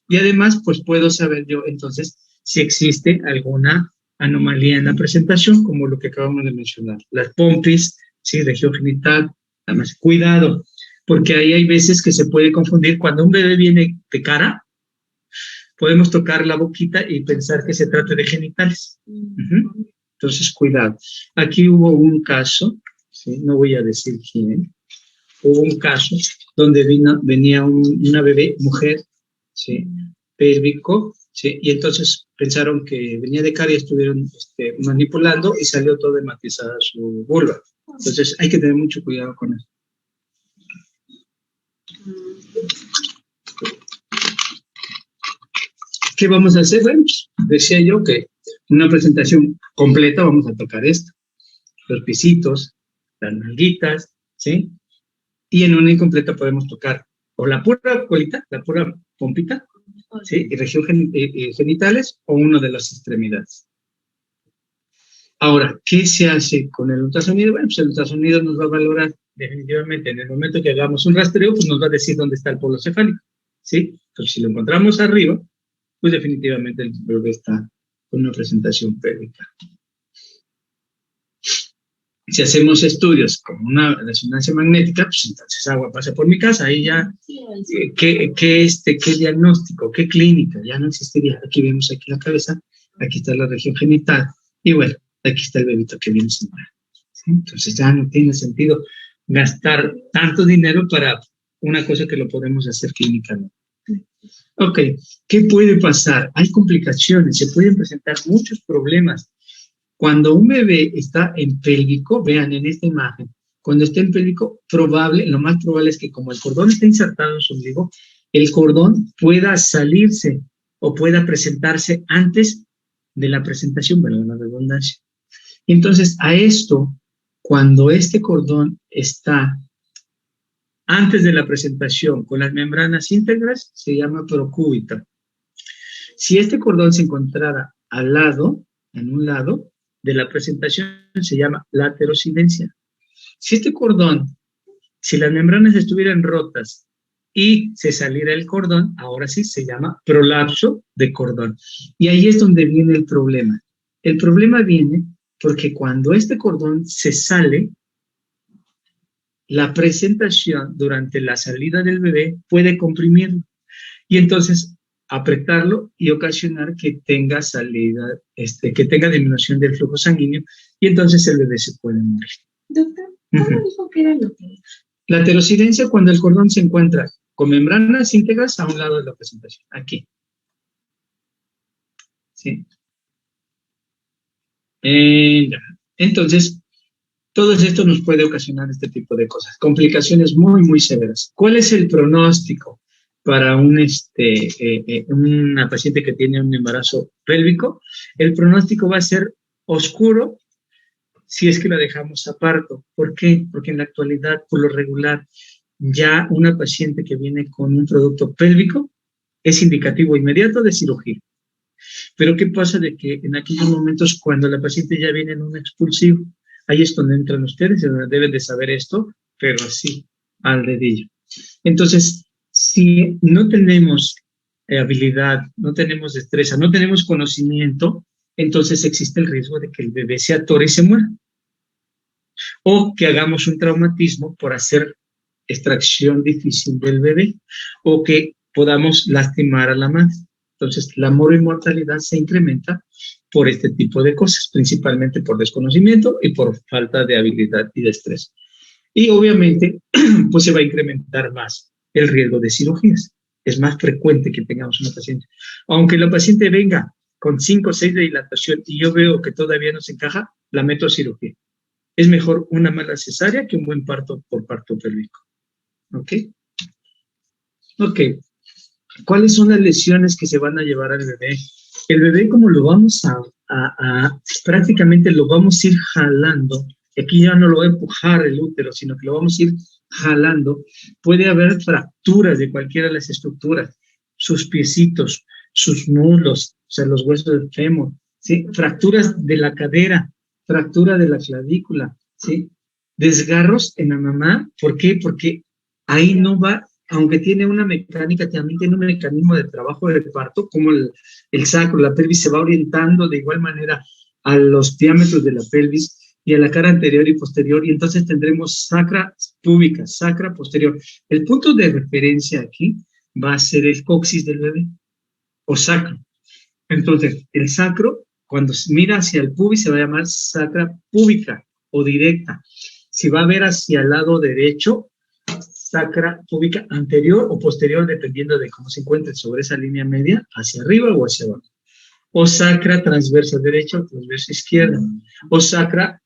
Y además, pues puedo saber yo entonces si existe alguna anomalía en la presentación, como lo que acabamos de mencionar. Las pompis, ¿sí?, región genital, además, cuidado, porque ahí hay veces que se puede confundir. Cuando un bebé viene de cara, podemos tocar la boquita y pensar que se trata de genitales. Entonces, cuidado. Aquí hubo un caso, ¿sí?, no voy a decir quién, hubo un caso donde venía una bebé, mujer, ¿sí?, pélvico, ¿sí?, y entonces pensaron que venía de cara y estuvieron manipulando y salió todo hematizada su vulva. Entonces, hay que tener mucho cuidado con eso. ¿Qué vamos a hacer? Bueno, pues, decía yo que una presentación completa vamos a tocar esto, los pisitos, las nalguitas, ¿sí? Y en una incompleta podemos tocar o la pura colita, la pura pompita, ¿sí?, y región genitales, o una de las extremidades. Ahora, ¿qué se hace con el ultrasonido? Bueno, pues el ultrasonido nos va a valorar definitivamente en el momento que hagamos un rastreo, pues nos va a decir dónde está el polo cefálico, ¿sí? Entonces, si lo encontramos arriba, pues definitivamente el bebé está con una presentación pélvica. Si hacemos estudios como una resonancia magnética, pues entonces agua pasa por mi casa, ahí ya, ¿qué diagnóstico, qué clínica? Ya no existiría. Aquí vemos aquí la cabeza, aquí está la región genital, y bueno, aquí está el bebito que viene sin nada, ¿sí? Entonces ya no tiene sentido gastar tanto dinero para una cosa que lo podemos hacer clínicamente. Ok, ¿qué puede pasar? Hay complicaciones, se pueden presentar muchos problemas. Cuando un bebé está en pélvico, vean en esta imagen, cuando está en pélvico, lo más probable es que como el cordón está insertado en su ombligo, el cordón pueda salirse o pueda presentarse antes de la presentación, bueno, la redundancia. Entonces, a esto, cuando este cordón está antes de la presentación con las membranas íntegras, se llama procúbito. Si este cordón se encontrara al lado, en un lado de la presentación, se llama laterocidencia. Si este cordón, si las membranas estuvieran rotas y se saliera el cordón, ahora sí se llama prolapso de cordón. Y ahí es donde viene el problema. El problema viene porque cuando este cordón se sale, la presentación durante la salida del bebé puede comprimirlo y entonces apretarlo y ocasionar que tenga salida, que tenga disminución del flujo sanguíneo y entonces el bebé se puede morir. Doctor, ¿cómo dijo que era lo que era? Laterocidencia, cuando el cordón se encuentra con membranas íntegras a un lado de la presentación, aquí. ¿Sí? Entonces, todo esto nos puede ocasionar este tipo de cosas, complicaciones muy, muy severas. ¿Cuál es el pronóstico para una paciente que tiene un embarazo pélvico? El pronóstico va a ser oscuro si es que la dejamos a parto. ¿Por qué? Porque en la actualidad, por lo regular, ya una paciente que viene con un producto pélvico es indicativo inmediato de cirugía. Pero ¿qué pasa de que en aquellos momentos cuando la paciente ya viene en un expulsivo? Ahí es donde entran ustedes, donde deben de saber esto, pero así, al dedillo. Entonces, si no tenemos habilidad, no tenemos destreza, no tenemos conocimiento, entonces existe el riesgo de que el bebé se atore y se muera. O que hagamos un traumatismo por hacer extracción difícil del bebé, o que podamos lastimar a la madre. Entonces, la mortalidad se incrementa por este tipo de cosas, principalmente por desconocimiento y por falta de habilidad y destreza. Y obviamente, pues se va a incrementar más el riesgo de cirugías. Es más frecuente que tengamos una paciente. Aunque la paciente venga con 5 o 6 de dilatación y yo veo que todavía no se encaja, la meto a cirugía. Es mejor una mala cesárea que un buen parto por parto pélvico. ¿Ok? Ok. ¿Cuáles son las lesiones que se van a llevar al bebé? El bebé, como lo vamos prácticamente lo vamos a ir jalando, aquí ya no lo va a empujar el útero, sino que lo vamos a ir jalando, puede haber fracturas de cualquiera de las estructuras, sus piecitos, sus muslos, o sea, los huesos del fémur, ¿sí? Fracturas de la cadera, fractura de la clavícula, ¿sí? Desgarros en la mamá, ¿por qué? Porque ahí no va, aunque tiene una mecánica, también tiene un mecanismo de trabajo de parto, como el sacro, la pelvis se va orientando de igual manera a los diámetros de la pelvis y a la cara anterior y posterior, y entonces tendremos sacra púbica, sacra posterior. El punto de referencia aquí va a ser el coxis del bebé, o sacro. Entonces, el sacro, cuando mira hacia el pubis, se va a llamar sacra púbica o directa. Si va a ver hacia el lado derecho, sacra púbica anterior o posterior, dependiendo de cómo se encuentre sobre esa línea media, hacia arriba o hacia abajo. O sacra transversa derecha o transversa izquierda. O sacra,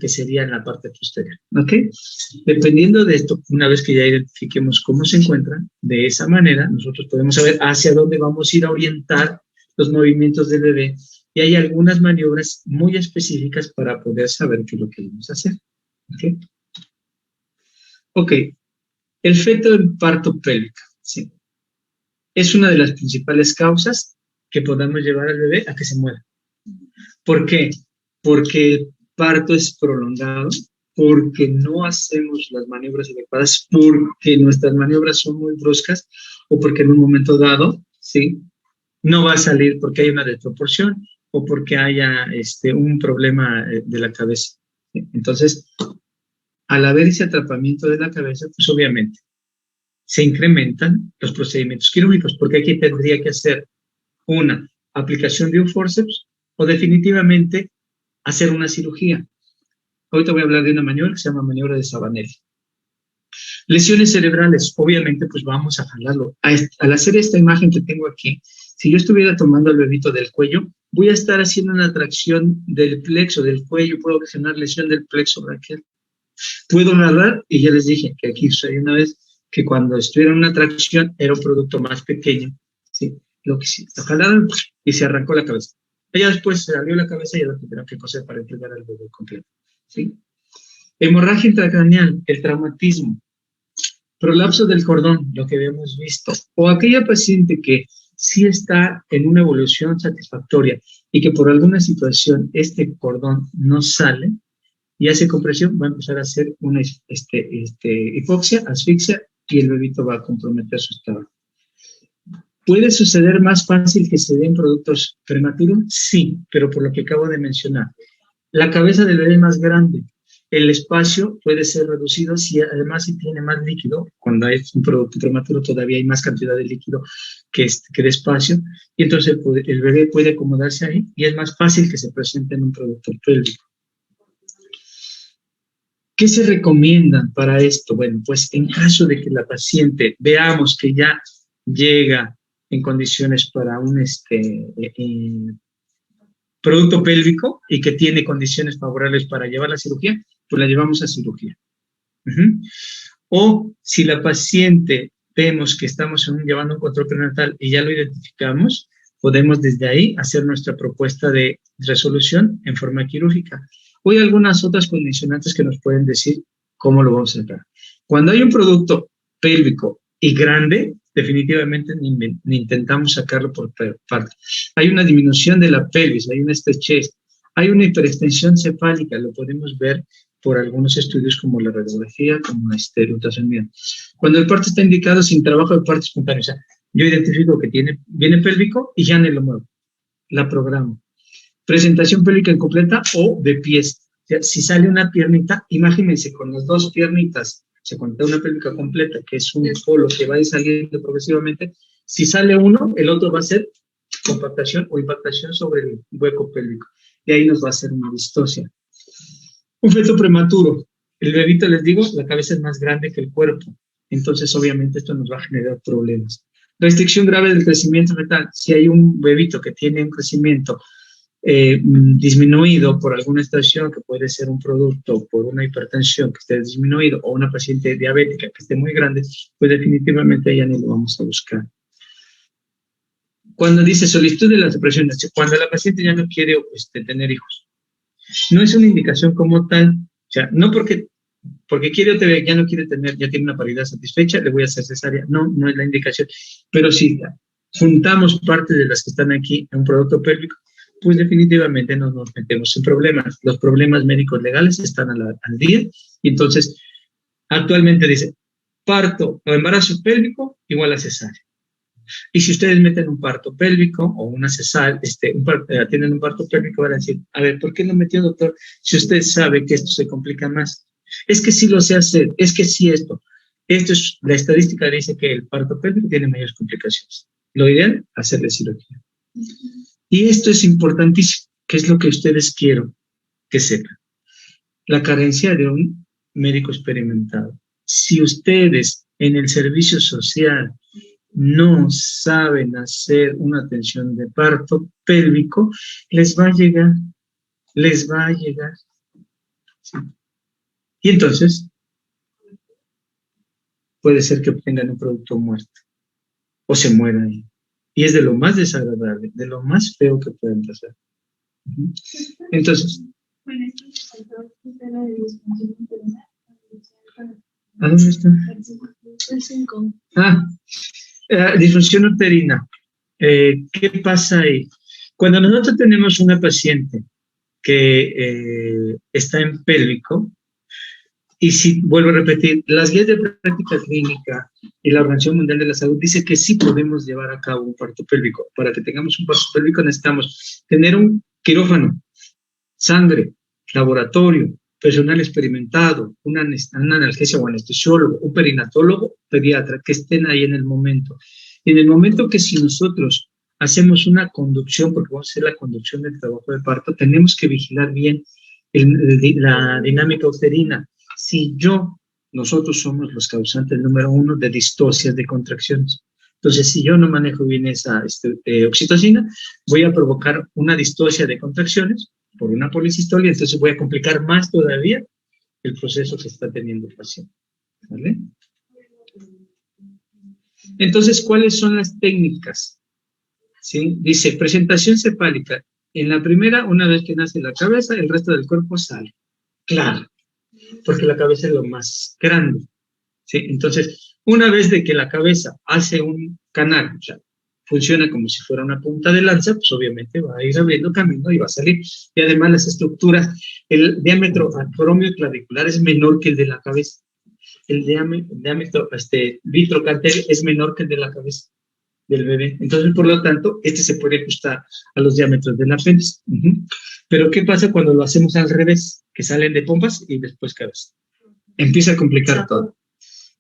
que sería en la parte posterior. ¿Ok? Dependiendo de esto, una vez que ya identifiquemos cómo se encuentran, de esa manera nosotros podemos saber hacia dónde vamos a ir a orientar los movimientos del bebé. Y hay algunas maniobras muy específicas para poder saber qué es lo que vamos a hacer. ¿Ok? Ok, el feto en parto pélvico, ¿sí? Es una de las principales causas que podamos llevar al bebé a que se muera. ¿Por qué? Porque el parto es prolongado, porque no hacemos las maniobras adecuadas, porque nuestras maniobras son muy bruscas, o porque en un momento dado, ¿sí? No va a salir porque hay una desproporción, o porque haya un problema de la cabeza. ¿Sí? Entonces, al haber ese atrapamiento de la cabeza, pues obviamente se incrementan los procedimientos quirúrgicos, porque aquí tendría que hacer una aplicación de un forceps o definitivamente hacer una cirugía. Ahorita voy a hablar de una maniobra que se llama maniobra de Sabanelli. Lesiones cerebrales, obviamente pues vamos a jalarlo. Al hacer esta imagen que tengo aquí, si yo estuviera tomando al bebito del cuello, voy a estar haciendo una tracción del plexo del cuello, puedo ocasionar lesión del plexo braquial. Puedo narrar, y ya les dije que aquí sucedió una vez, que cuando estuviera en una tracción era un producto más pequeño, ¿sí? Lo que sí, lo jalaron y se arrancó la cabeza. Ella después se abrió la cabeza y ya la tuvieron que coser para entregar al bebé completo, ¿sí? Hemorragia intracraneal, el traumatismo, prolapso del cordón, lo que habíamos visto, o aquella paciente que sí está en una evolución satisfactoria y que por alguna situación este cordón no sale y hace compresión, va a empezar a hacer una hipoxia, asfixia, y el bebito va a comprometer su estado. ¿Puede suceder más fácil que se den productos prematuros? Sí, pero por lo que acabo de mencionar. La cabeza del bebé es más grande, el espacio puede ser reducido además si tiene más líquido. Cuando hay un producto prematuro todavía hay más cantidad de líquido que de espacio, y entonces el bebé puede acomodarse ahí y es más fácil que se presente en un producto pélvico. ¿Qué se recomiendan para esto? Bueno, pues en caso de que la paciente veamos que ya llega en condiciones para un producto pélvico y que tiene condiciones favorables para llevar la cirugía, pues la llevamos a cirugía. O si la paciente vemos que estamos llevando un control prenatal y ya lo identificamos, podemos desde ahí hacer nuestra propuesta de resolución en forma quirúrgica. Hoy hay algunas otras condicionantes que nos pueden decir cómo lo vamos a hacer. Cuando hay un producto pélvico y grande, definitivamente ni intentamos sacarlo por parte. Hay una disminución de la pelvis, hay una estrechez, hay una hiperextensión cefálica, lo podemos ver por algunos estudios como la radiografía, como la ultrasonido. Cuando el parto está indicado sin trabajo de parto espontáneo, o sea, yo identifico que viene pélvico y ya no lo muevo, la programo. Presentación pélvica incompleta o de pies. O sea, si sale una piernita, imagínense con las dos piernitas, se cuenta una pélvica completa, que es un polo que va a ir saliendo progresivamente. Si sale uno, el otro va a ser compactación o impactación sobre el hueco pélvico. Y ahí nos va a hacer una distosia. Un feto prematuro. El bebito, les digo, la cabeza es más grande que el cuerpo. Entonces, obviamente, esto nos va a generar problemas. Restricción grave del crecimiento fetal. Si hay un bebito que tiene un crecimiento disminuido por alguna estación, que puede ser un producto por una hipertensión que esté disminuido, o una paciente diabética que esté muy grande, pues definitivamente ya ni lo vamos a buscar. Cuando dice solicitud de la separación, cuando la paciente ya no quiere tener hijos, no es una indicación como tal, o sea, no porque quiere o ya no quiere tener, ya tiene una paridad satisfecha, le voy a hacer cesárea, no, no es la indicación, pero si juntamos parte de las que están aquí en un producto pélvico, pues definitivamente no nos metemos en problemas. Los problemas médicos legales están al día, y entonces actualmente dice parto o embarazo pélvico igual a cesárea. Y si ustedes meten un parto pélvico o una cesárea, tienen un parto pélvico, van a decir, a ver, ¿por qué no metió, doctor? Si usted sabe que esto se complica más. Es que sí lo sé hacer, es que sí esto. La estadística dice que el parto pélvico tiene mayores complicaciones. Lo ideal, hacerle cirugía. Y esto es importantísimo, que es lo que ustedes quiero que sepan. La carencia de un médico experimentado. Si ustedes en el servicio social no saben hacer una atención de parto pélvico, les va a llegar. ¿Sí? Y entonces, puede ser que obtengan un producto muerto, o se muera ahí. Y es de lo más desagradable, de lo más feo que pueden pasar. Entonces, ¿a dónde está? El 5. Disfunción uterina. ¿Qué pasa ahí? Cuando nosotros tenemos una paciente que está en pélvico, y si, vuelvo a repetir, las guías de práctica clínica y la Organización Mundial de la Salud dice que sí podemos llevar a cabo un parto pélvico. Para que tengamos un parto pélvico necesitamos tener un quirófano, sangre, laboratorio, personal experimentado, un analgesia o anestesiólogo, un perinatólogo, pediatra, que estén ahí en el momento. Y en el momento que si nosotros hacemos una conducción, porque vamos a hacer la conducción del trabajo de parto, tenemos que vigilar bien la dinámica uterina. Si nosotros somos los causantes número 1 de distocias de contracciones. Entonces, si yo no manejo bien esa oxitocina, voy a provocar una distocia de contracciones por una policistolia, entonces voy a complicar más todavía el proceso que está teniendo el paciente. ¿Vale? Entonces, ¿cuáles son las técnicas? ¿Sí? Dice, presentación cefálica. En la primera, una vez que nace la cabeza, el resto del cuerpo sale. Claro, porque la cabeza es lo más grande. ¿Sí? Entonces, una vez de que la cabeza hace un canal, o sea, funciona como si fuera una punta de lanza, pues obviamente va a ir abriendo camino y va a salir. Y además las estructuras, el diámetro acromio clavicular es menor que el de la cabeza. El diámetro vitrocarpio es menor que el de la cabeza del bebé. Entonces, por lo tanto, se puede ajustar a los diámetros del apéndice. Pero, ¿qué pasa cuando lo hacemos al revés? Que salen de pompas y después cabeza. Empieza a complicar todo.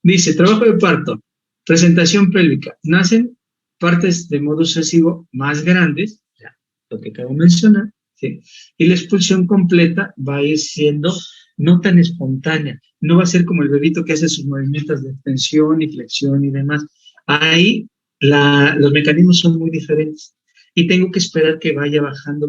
Dice, trabajo de parto, presentación pélvica. Nacen partes de modo sucesivo más grandes, ya, lo que acabo de mencionar, ¿sí? Y la expulsión completa va a ir siendo no tan espontánea. No va a ser como el bebito que hace sus movimientos de extensión y flexión y demás. Ahí los mecanismos son muy diferentes y tengo que esperar que vaya bajando.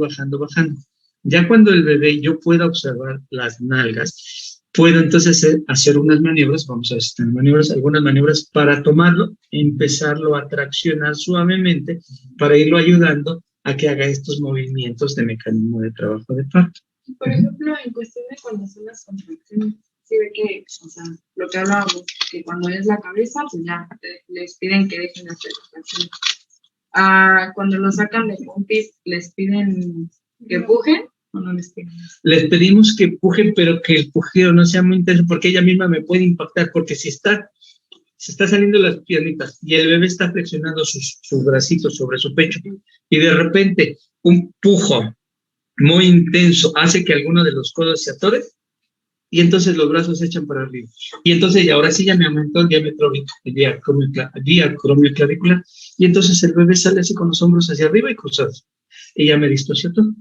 Ya cuando el bebé yo pueda observar las nalgas, puedo entonces hacer unas maniobras, vamos a hacer algunas maniobras para tomarlo, empezarlo a traccionar suavemente para irlo ayudando a que haga estos movimientos de mecanismo de trabajo de parto. Por ejemplo, en cuestión de cuando son las contracciones, sí ve que, o sea, lo que hablábamos, que cuando es la cabeza, pues ya les piden que dejen de hacer contracciones. Cuando lo sacan de pompis, ¿les piden que pujen o no les piden? Les pedimos que pujen, pero que el pujeo no sea muy intenso, porque ella misma me puede impactar, porque si se está saliendo las piernitas y el bebé está flexionando sus bracitos sobre su pecho y de repente un pujo muy intenso hace que alguno de los codos se atore y entonces los brazos se echan para arriba. Y entonces ahora sí ya me aumentó el diámetro diacromio clavicular y entonces el bebé sale así con los hombros hacia arriba y cruzados. Y ya me distosió todo.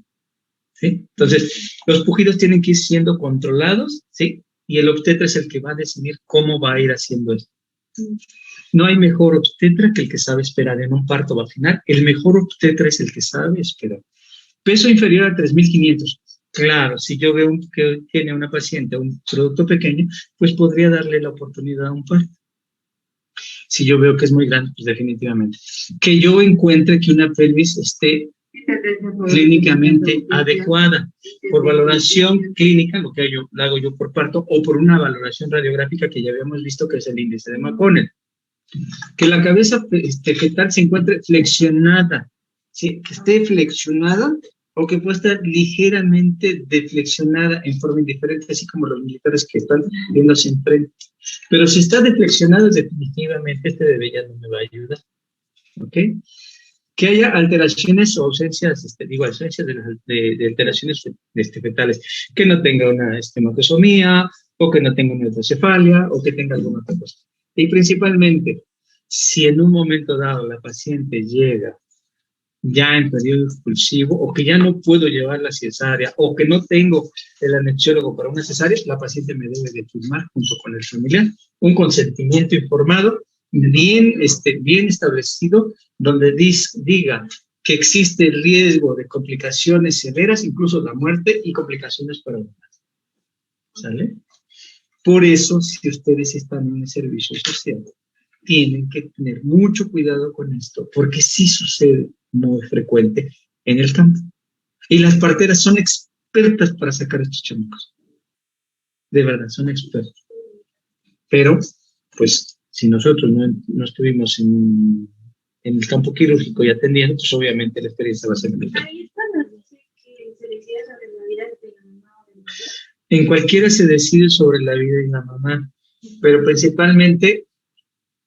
¿Sí? Entonces, los pujidos tienen que ir siendo controlados, ¿sí? y el obstetra es el que va a decidir cómo va a ir haciendo esto. No hay mejor obstetra que el que sabe esperar en un parto vaginal. El mejor obstetra es el que sabe esperar. Peso inferior a 3.500. Claro, si yo veo que tiene una paciente un producto pequeño, pues podría darle la oportunidad a un parto. Si yo veo que es muy grande, pues definitivamente. Que yo encuentre que una pelvis esté clínicamente adecuada por valoración clínica, lo que lo hago yo por parto, o por una valoración radiográfica que ya habíamos visto que es el índice de McConnell. Que la cabeza fetal se encuentre flexionada, ¿sí? Que esté flexionada o que pueda estar ligeramente deflexionada en forma indiferente, así como los militares que están viéndose enfrente. Pero si está deflexionado, definitivamente este bebé ya no me va a ayudar. ¿Ok? Que haya alteraciones o ausencias, ausencias de alteraciones fetales, que no tenga una hematoxomía, o que no tenga una hidrocefalia, o que tenga alguna otra cosa. Y principalmente, si en un momento dado la paciente llega ya en periodo expulsivo, o que ya no puedo llevar la cesárea, o que no tengo el anestesiólogo para una cesárea, la paciente me debe de firmar junto con el familiar un consentimiento informado, bien establecido, donde diga que existe el riesgo de complicaciones severas, incluso la muerte y complicaciones para el embarazo. ¿Sale? Por eso, si ustedes están en el servicio social, tienen que tener mucho cuidado con esto, porque sí sucede muy frecuente en el campo. Y las parteras son expertas para sacar estos chamacos. De verdad, son expertas. Pero, pues, si nosotros no estuvimos en el campo quirúrgico y atendiendo, pues obviamente la experiencia va a ser mejor. Ahí está, nos dice que se decide sobre la vida de la mamá o del bebé. En cualquiera se decide sobre la vida de la mamá, pero principalmente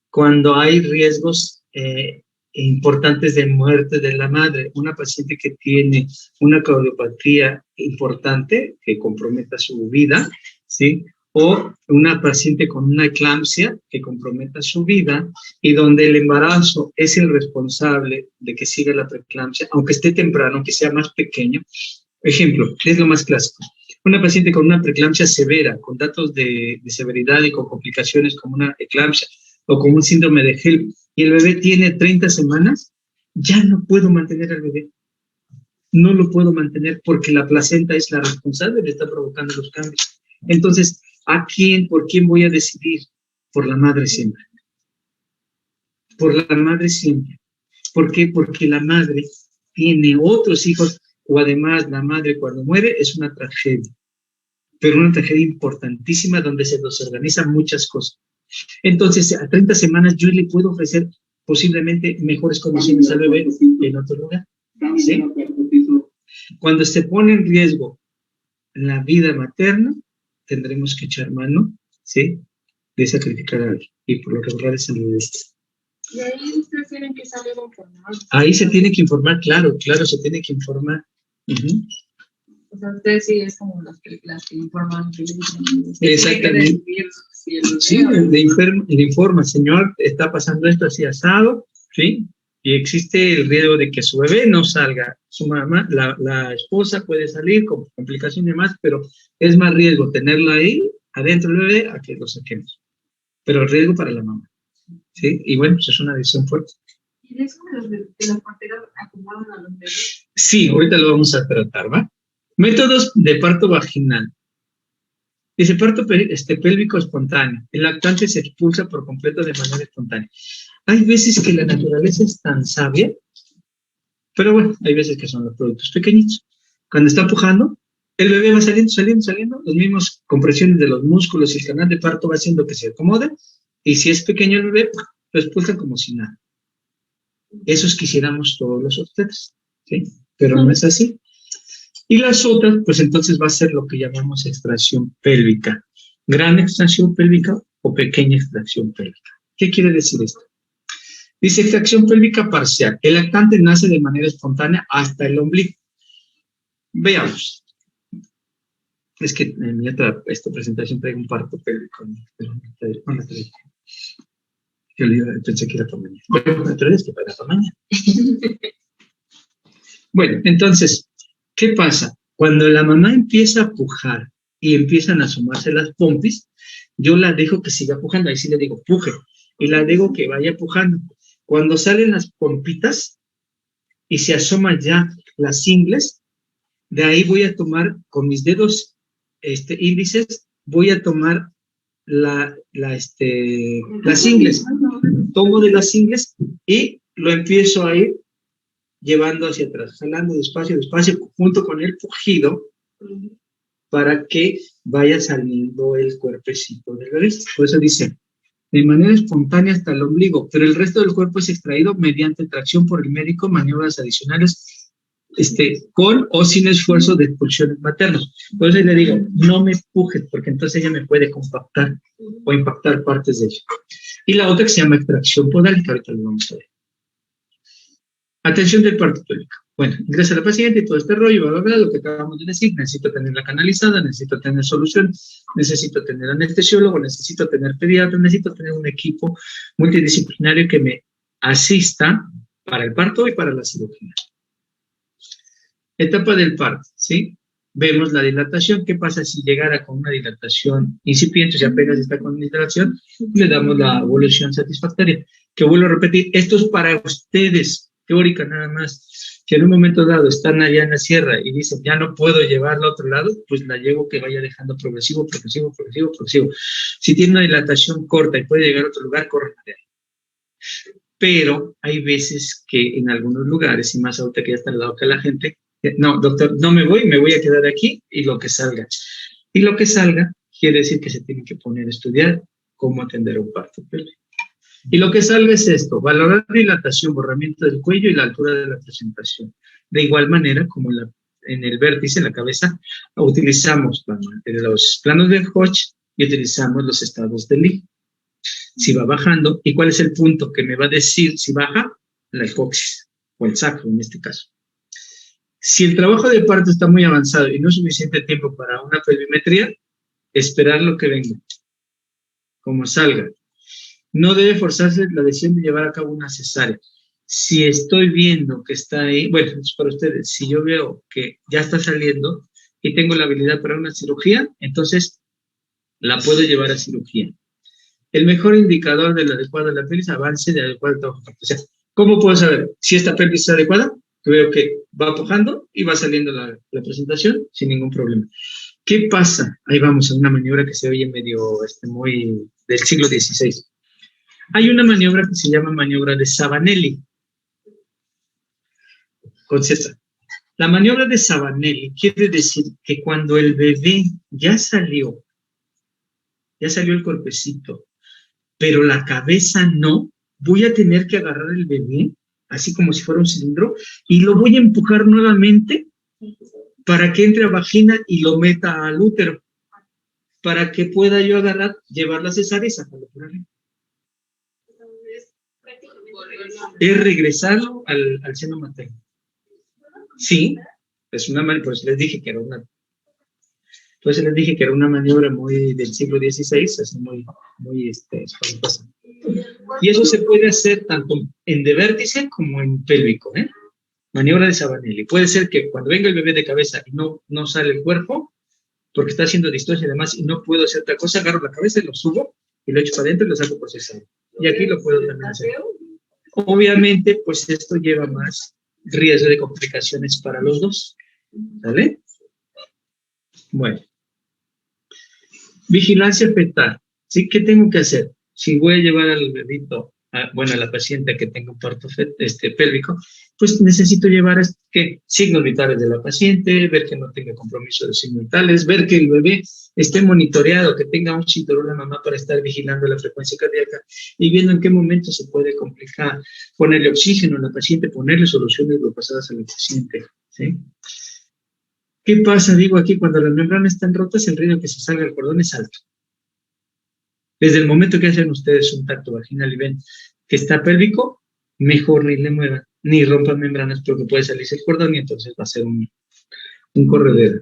cuando hay riesgos importantes de muerte de la madre. Una paciente que tiene una cardiopatía importante que comprometa su vida, ¿sí? O una paciente con una eclampsia que comprometa su vida y donde el embarazo es el responsable de que siga la preeclampsia, aunque esté temprano, aunque sea más pequeño. Ejemplo, es lo más clásico. Una paciente con una preeclampsia severa, con datos de severidad y con complicaciones como una eclampsia o como un síndrome de HELP, y el bebé tiene 30 semanas, ya no puedo mantener al bebé. No lo puedo mantener porque la placenta es la responsable de estar provocando los cambios. Entonces, ¿por quién voy a decidir? Por la madre siempre. Por la madre siempre. ¿Por qué? Porque la madre tiene otros hijos, o además la madre cuando muere es una tragedia. Pero una tragedia importantísima donde se desorganizan muchas cosas. Entonces, a 30 semanas yo le puedo ofrecer posiblemente mejores condiciones al bebé en otro lugar. ¿Sí? Cuando se pone en riesgo la vida materna, tendremos que echar mano, ¿sí?, de sacrificar a alguien. Y por lo regular es el bebé. Y ahí ustedes tienen que saber informar. Ahí se tiene que informar, claro, se tiene que informar. O sea, ustedes sí es como las que informan. Exactamente. Sí, le informa, señor, está pasando esto así asado, ¿sí? Y existe el riesgo de que su bebé no salga. Su mamá, la esposa puede salir con complicaciones y demás, pero es más riesgo tenerla ahí, adentro del bebé, a que lo saquemos. Pero el riesgo para la mamá, ¿sí? Y bueno, pues es una decisión fuerte. ¿Y eso de las parteras acomodan a los bebés? Sí, ahorita lo vamos a tratar, ¿va? Métodos de parto vaginal. Dice parto pélvico espontáneo. El lactante se expulsa por completo de manera espontánea. Hay veces que la naturaleza es tan sabia, pero bueno, hay veces que son los productos pequeñitos. Cuando está pujando, el bebé va saliendo. Los mismos compresiones de los músculos y el canal de parto va haciendo que se acomode. Y si es pequeño el bebé, lo expulsan como si nada. Esos quisiéramos todos los obstetras, ¿sí? Pero no es así. Y las otras, pues entonces va a ser lo que llamamos extracción pélvica. Gran extracción pélvica o pequeña extracción pélvica. ¿Qué quiere decir esto? Dice extracción pélvica parcial. El lactante nace de manera espontánea hasta el ombligo. Veamos. Es que en mi otra presentación traigo un parto pélvico. Pero no la traigo. Yo pensé que era para mañana. Bueno, pero es que para mañana. Bueno, entonces, ¿qué pasa? Cuando la mamá empieza a pujar y empiezan a asomarse las pompis, yo la dejo que siga pujando, ahí sí le digo puje, y la dejo que vaya pujando. Cuando salen las pompitas y se asoman ya las ingles, de ahí voy a tomar con mis dedos índices, voy a tomar las ingles, tomo de las ingles y lo empiezo a ir llevando hacia atrás, jalando despacio, despacio, junto con el pujido, para que vaya saliendo el cuerpecito del bebé. Por eso dice, de manera espontánea hasta el ombligo, pero el resto del cuerpo es extraído mediante tracción por el médico, maniobras adicionales, con o sin esfuerzo de expulsiones maternos. Por eso le digo, no me empujes, porque entonces ella me puede compactar o impactar partes de ella. Y la otra que se llama extracción podal, que ahorita lo vamos a ver. Atención del parto pélvico. Bueno, ingresa la paciente y todo este rollo, bla, bla, bla, lo que acabamos de decir, necesito tenerla canalizada, necesito tener solución, necesito tener anestesiólogo, necesito tener pediatra, necesito tener un equipo multidisciplinario que me asista para el parto y para la cirugía. Etapa del parto, ¿sí? Vemos la dilatación. ¿Qué pasa si llegara con una dilatación incipiente, si apenas está con dilatación? Le damos la evolución satisfactoria. Que vuelvo a repetir, esto es para ustedes, teórica nada más. Si en un momento dado están allá en la sierra y dicen, ya no puedo llevarla a otro lado, pues la llevo que vaya dejando progresivo, progresivo, progresivo, progresivo. Si tiene una dilatación corta y puede llegar a otro lugar, corre de ahí. Pero hay veces que en algunos lugares, y más ahorita que ya está al lado que la gente, no, doctor, no me voy a quedar aquí y lo que salga. Y lo que salga quiere decir que se tiene que poner a estudiar cómo atender un parto pélvico. Y lo que salga es esto, valorar dilatación, borramiento del cuello y la altura de la presentación. De igual manera, como en el vértice, en la cabeza, utilizamos los planos de Hodge y utilizamos los estados de Lee. Si va bajando, ¿y cuál es el punto que me va a decir si baja? La hipoxis, o el sacro en este caso. Si el trabajo de parto está muy avanzado y no es suficiente tiempo para una pelvimetría, esperar lo que venga, como salga. No debe forzarse la decisión de llevar a cabo una cesárea. Si estoy viendo que está ahí, bueno, es para ustedes, si yo veo que ya está saliendo y tengo la habilidad para una cirugía, entonces la puedo llevar a cirugía. El mejor indicador del adecuado de la pelvis, avance de adecuado trabajo. O sea, ¿cómo puedo saber si esta pelvis está adecuada? Veo que va pujando y va saliendo la presentación sin ningún problema. ¿Qué pasa? Ahí vamos a una maniobra que se oye medio muy del siglo XVI. Hay una maniobra que se llama maniobra de Sabanelli. Con Z. La maniobra de Sabanelli quiere decir que cuando el bebé ya salió el cuerpecito, pero la cabeza no, voy a tener que agarrar el bebé, así como si fuera un cilindro, y lo voy a empujar nuevamente para que entre a vagina y lo meta al útero, para que pueda yo agarrar, llevar la cesárea y sacarlo por arriba. Es regresarlo al seno materno. Sí, es una maniobra, pues les dije que era una maniobra muy del siglo XVI, es muy espantosa. Y eso se puede hacer tanto en de vértice como en pélvico, ¿eh? Maniobra de Sabanelli. Puede ser que cuando venga el bebé de cabeza y no sale el cuerpo, porque está haciendo distosia y demás, y no puedo hacer otra cosa, agarro la cabeza y lo subo, y lo echo para adentro y lo saco por cesárea. Y aquí lo puedo también hacer. Obviamente, pues esto lleva más riesgo de complicaciones para los dos. ¿Vale? Bueno. Vigilancia fetal. ¿Sí? ¿Qué tengo que hacer? Si voy a llevar al bebito, a la paciente que tenga un parto pélvico, pues necesito llevar signos vitales de la paciente, ver que no tenga compromiso de signos vitales, ver que el bebé esté monitoreado, que tenga un cinturón la mamá para estar vigilando la frecuencia cardíaca y viendo en qué momento se puede complicar, ponerle oxígeno a la paciente, ponerle soluciones pasadas a la paciente, ¿sí? ¿Qué pasa? Digo aquí, cuando las membranas están rotas, el riesgo de que se salga el cordón es alto. Desde el momento que hacen ustedes un tacto vaginal y ven que está pélvico, mejor ni le muevan, ni rompan membranas porque puede salirse el cordón y entonces va a ser un corredero.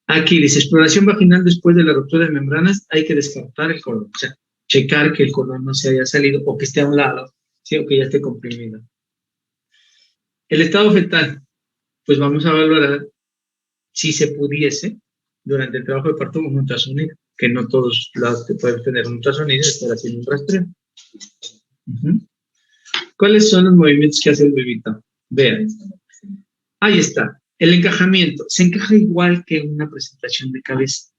Aquí dice, exploración vaginal después de la ruptura de membranas, hay que descartar el cordón, o sea, checar que el cordón no se haya salido o que esté a un lado, ¿sí? O que ya esté comprimido. El estado fetal, pues vamos a valorar si se pudiese, durante el trabajo de parto, un ultrasonido, que no todos lados te pueden tener un ultrasonido y estar haciendo un rastreo. ¿Cuáles son los movimientos que hace el bebito? Vean. Ahí está. El encajamiento. Se encaja igual que una presentación de cabeza.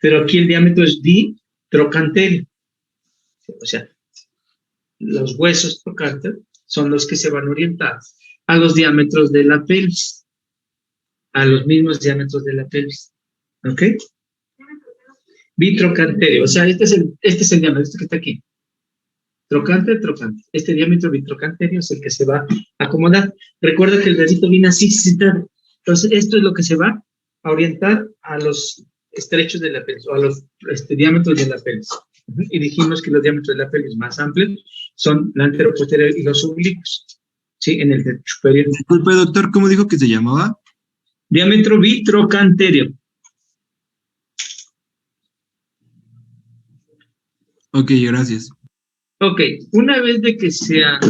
Pero aquí el diámetro es bitrocanterio. O sea, los huesos trocantes son los que se van a orientar a los diámetros de la pelvis. A los mismos diámetros de la pelvis. ¿Ok? Bitrocanterio. O sea, este es el diámetro, este que está aquí. Trocante. Este diámetro bitrocanterio es el que se va a acomodar. Recuerda que el dedito viene así, entonces esto es lo que se va a orientar a los estrechos de la pelvis, o a los diámetros de la pelvis. Y dijimos que los diámetros de la pelvis más amplios son la anteroposterior y los oblicuos. ¿Sí? En el superior. Disculpe, doctor, ¿cómo dijo que se llamaba? Diámetro bitrocanterio. Ok, gracias. Ok, una vez de que se ha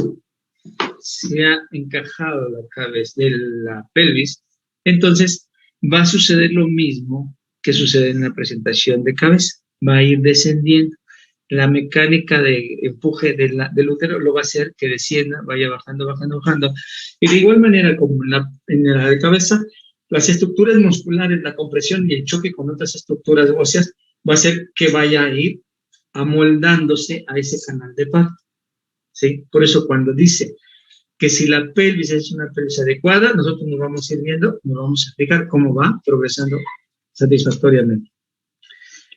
encajado la cabeza de la pelvis, entonces va a suceder lo mismo que sucede en la presentación de cabeza. Va a ir descendiendo. La mecánica de empuje del útero lo va a hacer que descienda, vaya bajando. Y de igual manera como en la de cabeza, las estructuras musculares, la compresión y el choque con otras estructuras óseas va a hacer que vaya a ir amoldándose a ese canal de parto. ¿Sí? Por eso cuando dice que si la pelvis es una pelvis adecuada, nosotros nos vamos a ir viendo, nos vamos a explicar cómo va progresando satisfactoriamente.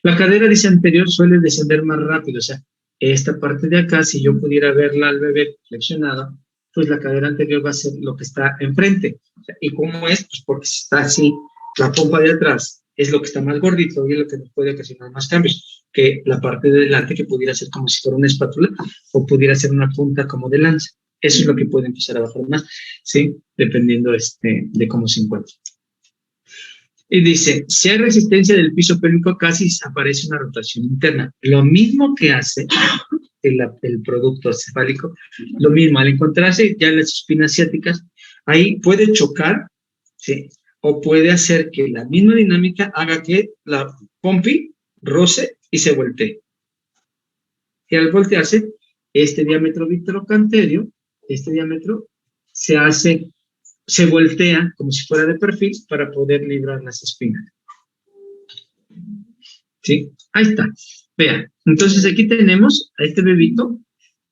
La cadera, dice anterior, suele descender más rápido, o sea, esta parte de acá, si yo pudiera verla al bebé flexionada, pues la cadera anterior va a ser lo que está enfrente. O sea, ¿y cómo es? Pues porque si está así, la pompa de atrás es lo que está más gordito y es lo que nos puede ocasionar más cambios que la parte de delante, que pudiera ser como si fuera una espátula o pudiera ser una punta como de lanza. Eso es lo que puede empezar a bajar más, ¿sí? Dependiendo de cómo se encuentre. Y dice, si hay resistencia del piso pélvico, casi aparece una rotación interna. Lo mismo que hace el producto cefálico, lo mismo, al encontrarse ya en las espinas ciáticas, ahí puede chocar, ¿sí? O puede hacer que la misma dinámica haga que la pompi roce y se voltee. Y al voltearse, este diámetro bitrocanterio, este diámetro se voltea como si fuera de perfil para poder librar las espinas. ¿Sí? Ahí está. Vean. Entonces aquí tenemos a este bebito.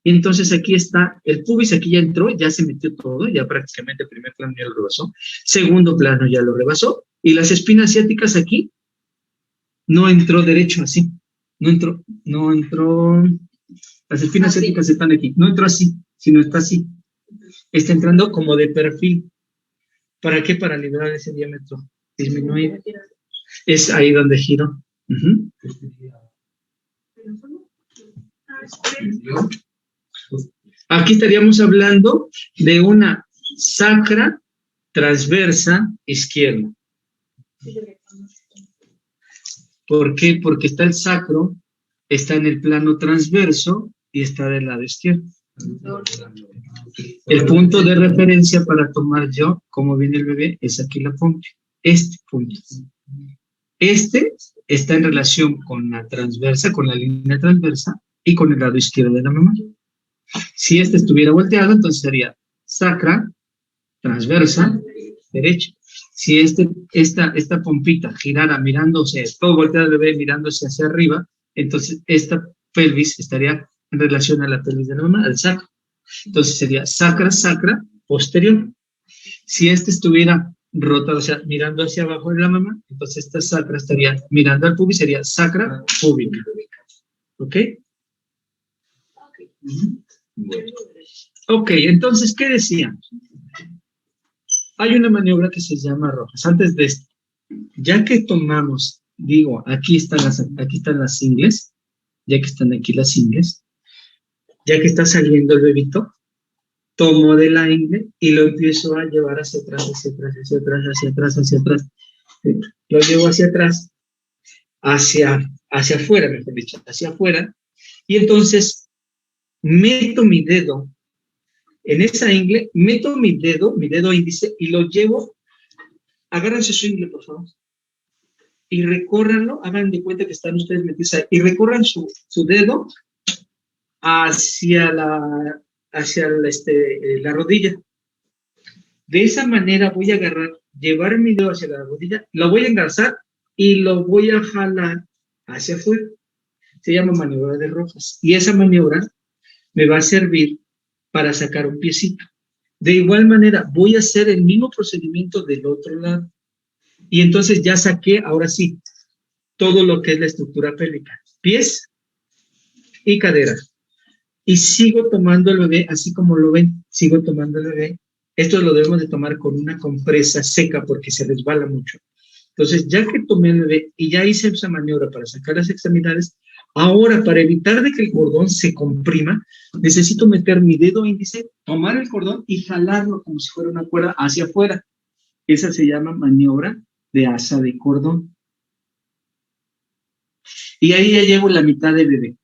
Y entonces aquí está el pubis, aquí ya entró, ya se metió todo, ya prácticamente el primer plano ya lo rebasó. Segundo plano ya lo rebasó. Y las espinas ciáticas aquí no entró derecho así. No entró. Las espinas ciáticas están aquí. No entró así, sino está así. Está entrando como de perfil. ¿Para qué? Para liberar ese diámetro disminuido. Es ahí donde giro. Aquí estaríamos hablando de una sacra transversa izquierda. ¿Por qué? Porque está el sacro, está en el plano transverso y está del lado izquierdo. El punto de referencia para tomar yo cómo viene el bebé es aquí la pompa. Este punto. Este está en relación con la transversa, con la línea transversa y con el lado izquierdo de la mamá. Si este estuviera volteado, entonces sería sacra, transversa, derecha. Si esta pompita girara mirándose, todo volteado el bebé mirándose hacia arriba, entonces esta pelvis estaría en relación a la pelvis de la mamá, al sacro. Entonces sería sacra, posterior. Si este estuviera rotado, o sea, mirando hacia abajo de la mamá, entonces esta sacra estaría mirando al pubis, sería sacra púbica. ¿Ok? Bueno. Ok, entonces, ¿qué decíamos? Hay una maniobra que se llama rojas. Antes de esto, ya que tomamos, digo, aquí están las ingles, ya que están aquí las ingles, ya que está saliendo el bebito, tomo de la ingle y lo empiezo a llevar hacia atrás. Lo llevo hacia atrás, hacia afuera, mejor dicho, hacia afuera, y entonces meto mi dedo en esa ingle, meto mi dedo índice y lo llevo Agárrense su ingle, por favor. Y recórranlo, hagan de cuenta que están ustedes metidos ahí, y recorran su dedo hacia la rodilla. De esa manera voy a agarrar, llevar mi dedo hacia la rodilla, lo voy a engarzar y lo voy a jalar hacia afuera. Se llama maniobra de Rojas. Y esa maniobra me va a servir para sacar un piecito. De igual manera, voy a hacer el mismo procedimiento del otro lado. Y entonces ya saqué, ahora sí, todo lo que es la estructura pélvica. Pies y cadera. Y sigo tomando el bebé, así como lo ven, sigo tomando el bebé. Esto lo debemos de tomar con una compresa seca porque se resbala mucho. Entonces, ya que tomé el bebé y ya hice esa maniobra para sacar las extremidades, ahora para evitar de que el cordón se comprima, necesito meter mi dedo índice, tomar el cordón y jalarlo como si fuera una cuerda hacia afuera. Esa se llama maniobra de asa de cordón. Y ahí ya llevo la mitad del bebé.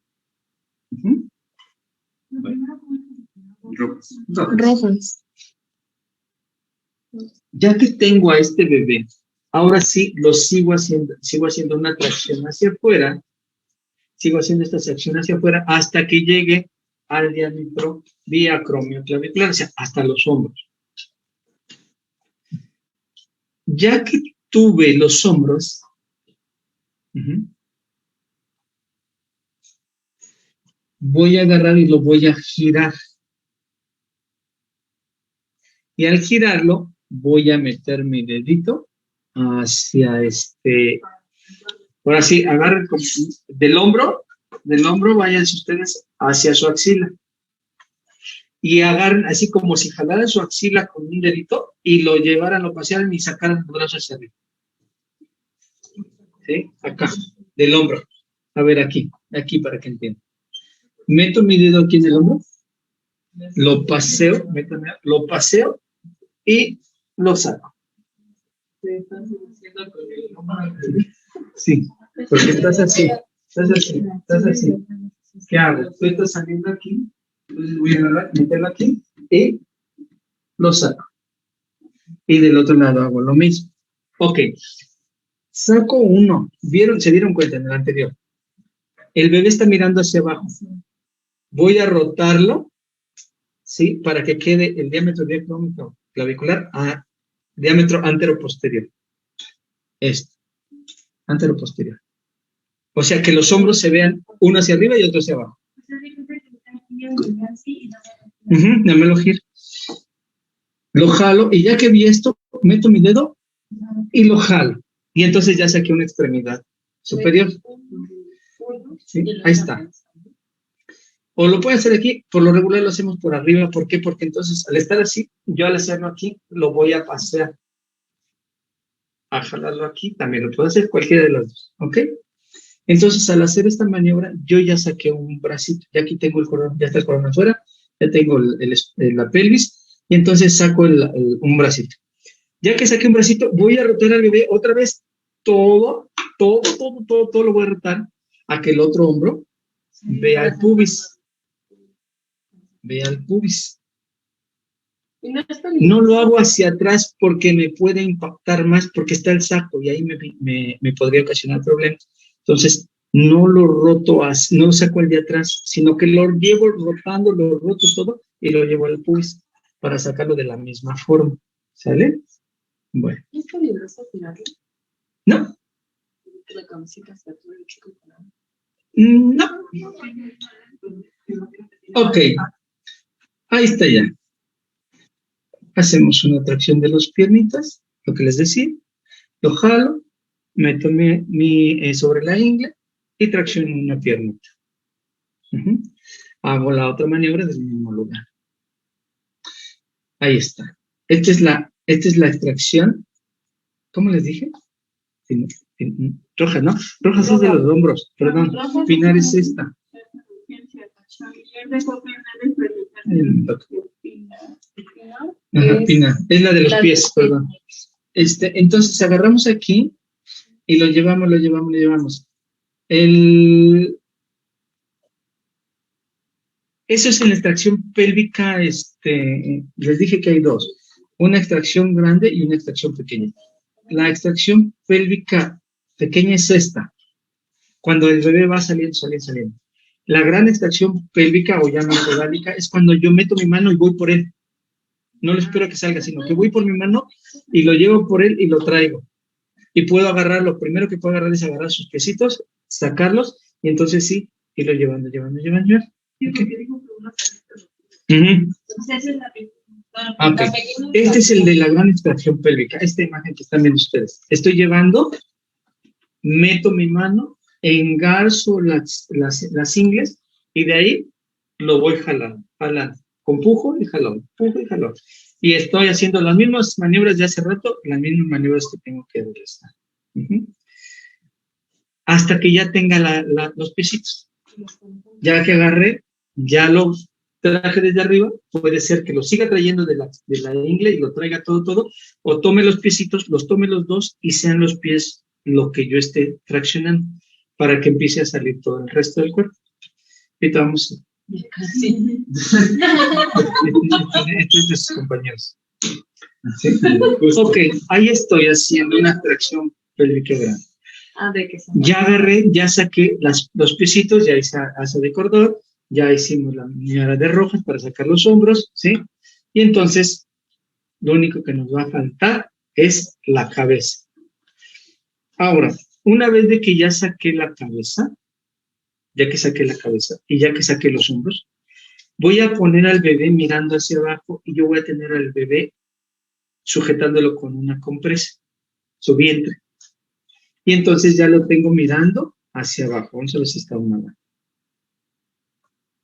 Bueno. Rojas. Ya que tengo a este bebé, ahora sí lo sigo haciendo una tracción hacia afuera, sigo haciendo esta tracción hacia afuera hasta que llegue al diámetro diacromioclavicular, o sea, hasta los hombros. Ya que tuve los hombros, voy a agarrar y lo voy a girar. Y al girarlo, voy a meter mi dedito hacia ahora sí, agarren del hombro, váyanse ustedes hacia su axila. Y agarren así como si jalaran su axila con un dedito y lo llevaran, lo pasearan y sacaran los brazos hacia arriba. ¿Sí? Acá, del hombro. A ver, aquí para que entiendan. Meto mi dedo aquí en el hombro, lo paseo y lo saco. Sí, porque estás así. ¿Qué hago? Tú estás saliendo aquí, entonces voy a meterlo aquí y lo saco. Y del otro lado hago lo mismo. Ok, saco uno. ¿Se dieron cuenta en el anterior? El bebé está mirando hacia abajo. Voy a rotarlo, ¿sí? Para que quede el diámetro diacrómico clavicular a diámetro anteroposterior. Anteroposterior. O sea, que los hombros se vean uno hacia arriba y otro hacia abajo. Dame lo giro. Lo jalo y ya que vi esto, meto mi dedo y lo jalo. Y entonces ya saqué una extremidad superior. ¿Sí? Ahí está. O lo puede hacer aquí, por lo regular lo hacemos por arriba. ¿Por qué? Porque entonces al estar así, yo al hacerlo aquí, lo voy a pasear. A jalarlo aquí, también lo puedo hacer cualquiera de las dos. ¿Ok? Entonces, al hacer esta maniobra, yo ya saqué un bracito. Ya aquí tengo el cordón, ya está el cordón afuera, ya tengo la pelvis, y entonces saco un bracito. Ya que saqué un bracito, voy a rotar al bebé otra vez. Todo lo voy a rotar a que el otro hombro vea el pubis. Vea el pubis. No lo hago hacia atrás porque me puede impactar más, porque está el saco y ahí me podría ocasionar problemas. Entonces, no lo roto, no lo saco el de atrás, sino que lo llevo rotando, lo roto todo y lo llevo al pubis para sacarlo de la misma forma. ¿Sale? Bueno. ¿Es peligroso tirarlo? ¿No? La camiseta se atura el chico. No. Ok. Ahí está ya. Hacemos una tracción de los piernitas, lo que les decía. Lo jalo, meto sobre la ingle y tracciono una piernita. Hago la otra maniobra del mismo lugar. Ahí está. Esta es la extracción. ¿Cómo les dije? Roja, ¿no? Roja es de los hombros. Perdón. Pinar es esta. Pinar. Es la de los pies, perdón. Entonces agarramos aquí y lo llevamos. Eso es en la extracción pélvica, les dije que hay dos, una extracción grande y una extracción pequeña. La extracción pélvica pequeña es esta, cuando el bebé va saliendo. La gran extracción pélvica o llama podálica es cuando yo meto mi mano y voy por él. No lo espero a que salga, sino que voy por mi mano y lo llevo por él y lo traigo. Y puedo agarrar, lo primero que puedo agarrar es agarrar sus piecitos, sacarlos, y entonces sí, irlo llevando. ¿Okay? Uh-huh. Ok, este es el de la gran extracción pélvica, esta imagen que están viendo ustedes. Estoy llevando, meto mi mano, engarzo las ingles y de ahí lo voy jalando. Con pujo y jalón. Y estoy haciendo las mismas maniobras de hace rato, las mismas maniobras que tengo que regresar. Hasta que ya tenga los piecitos. Ya que agarré, ya lo traje desde arriba, puede ser que lo siga trayendo de la ingle y lo traiga todo, o tome los piecitos, los tome los dos y sean los pies lo que yo esté traccionando, para que empiece a salir todo el resto del cuerpo. Ahorita vamos. Casi. Este es de sus compañeros. ¿Sí? Ok, ahí estoy haciendo una tracción pélvica grande. Ya agarré, ya saqué los piecitos, ya hice asa de cordón, ya hicimos la maniobra de rojas para sacar los hombros, ¿sí? Y entonces, lo único que nos va a faltar es la cabeza. Ahora, una vez de que ya saqué la cabeza, y ya que saqué los hombros, voy a poner al bebé mirando hacia abajo y yo voy a tener al bebé sujetándolo con una compresa, su vientre. Y entonces ya lo tengo mirando hacia abajo. Vamos a ver si está una mano.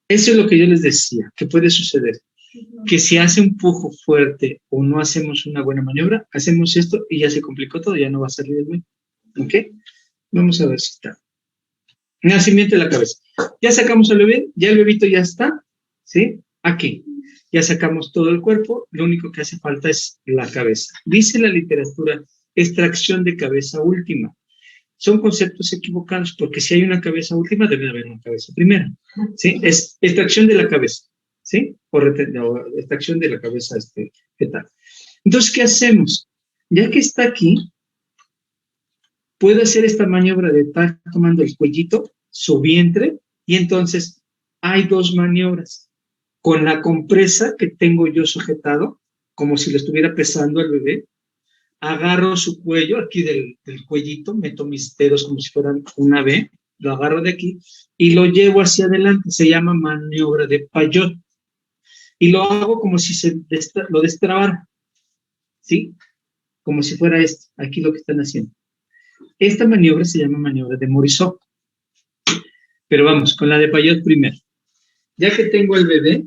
Eso es lo que yo les decía, que puede suceder. Que si hace un pujo fuerte o no hacemos una buena maniobra, hacemos esto y ya se complicó todo, ya no va a salir el bebé. ¿Ok? Vamos a ver si está. Nacimiento de la cabeza. Ya sacamos al bebé, ya el bebito ya está, ¿sí? Aquí. Ya sacamos todo el cuerpo, lo único que hace falta es la cabeza. Dice la literatura, extracción de cabeza última. Son conceptos equivocados, porque si hay una cabeza última, debe haber una cabeza primera, ¿sí? Es extracción de la cabeza, ¿sí? O extracción de la cabeza fetal. Entonces, ¿qué hacemos? Ya que está aquí, puedo hacer esta maniobra de estar tomando el cuellito, su vientre, y entonces hay dos maniobras. Con la compresa que tengo yo sujetado, como si lo estuviera pesando el bebé, agarro su cuello, aquí del cuellito, meto mis dedos como si fueran una V, lo agarro de aquí y lo llevo hacia adelante, se llama maniobra de Payot. Y lo hago como si lo destrabara, ¿sí? Como si fuera esto, aquí lo que están haciendo. Esta maniobra se llama maniobra de Morisot. Pero vamos, con la de Payot primero. Ya que tengo el bebé,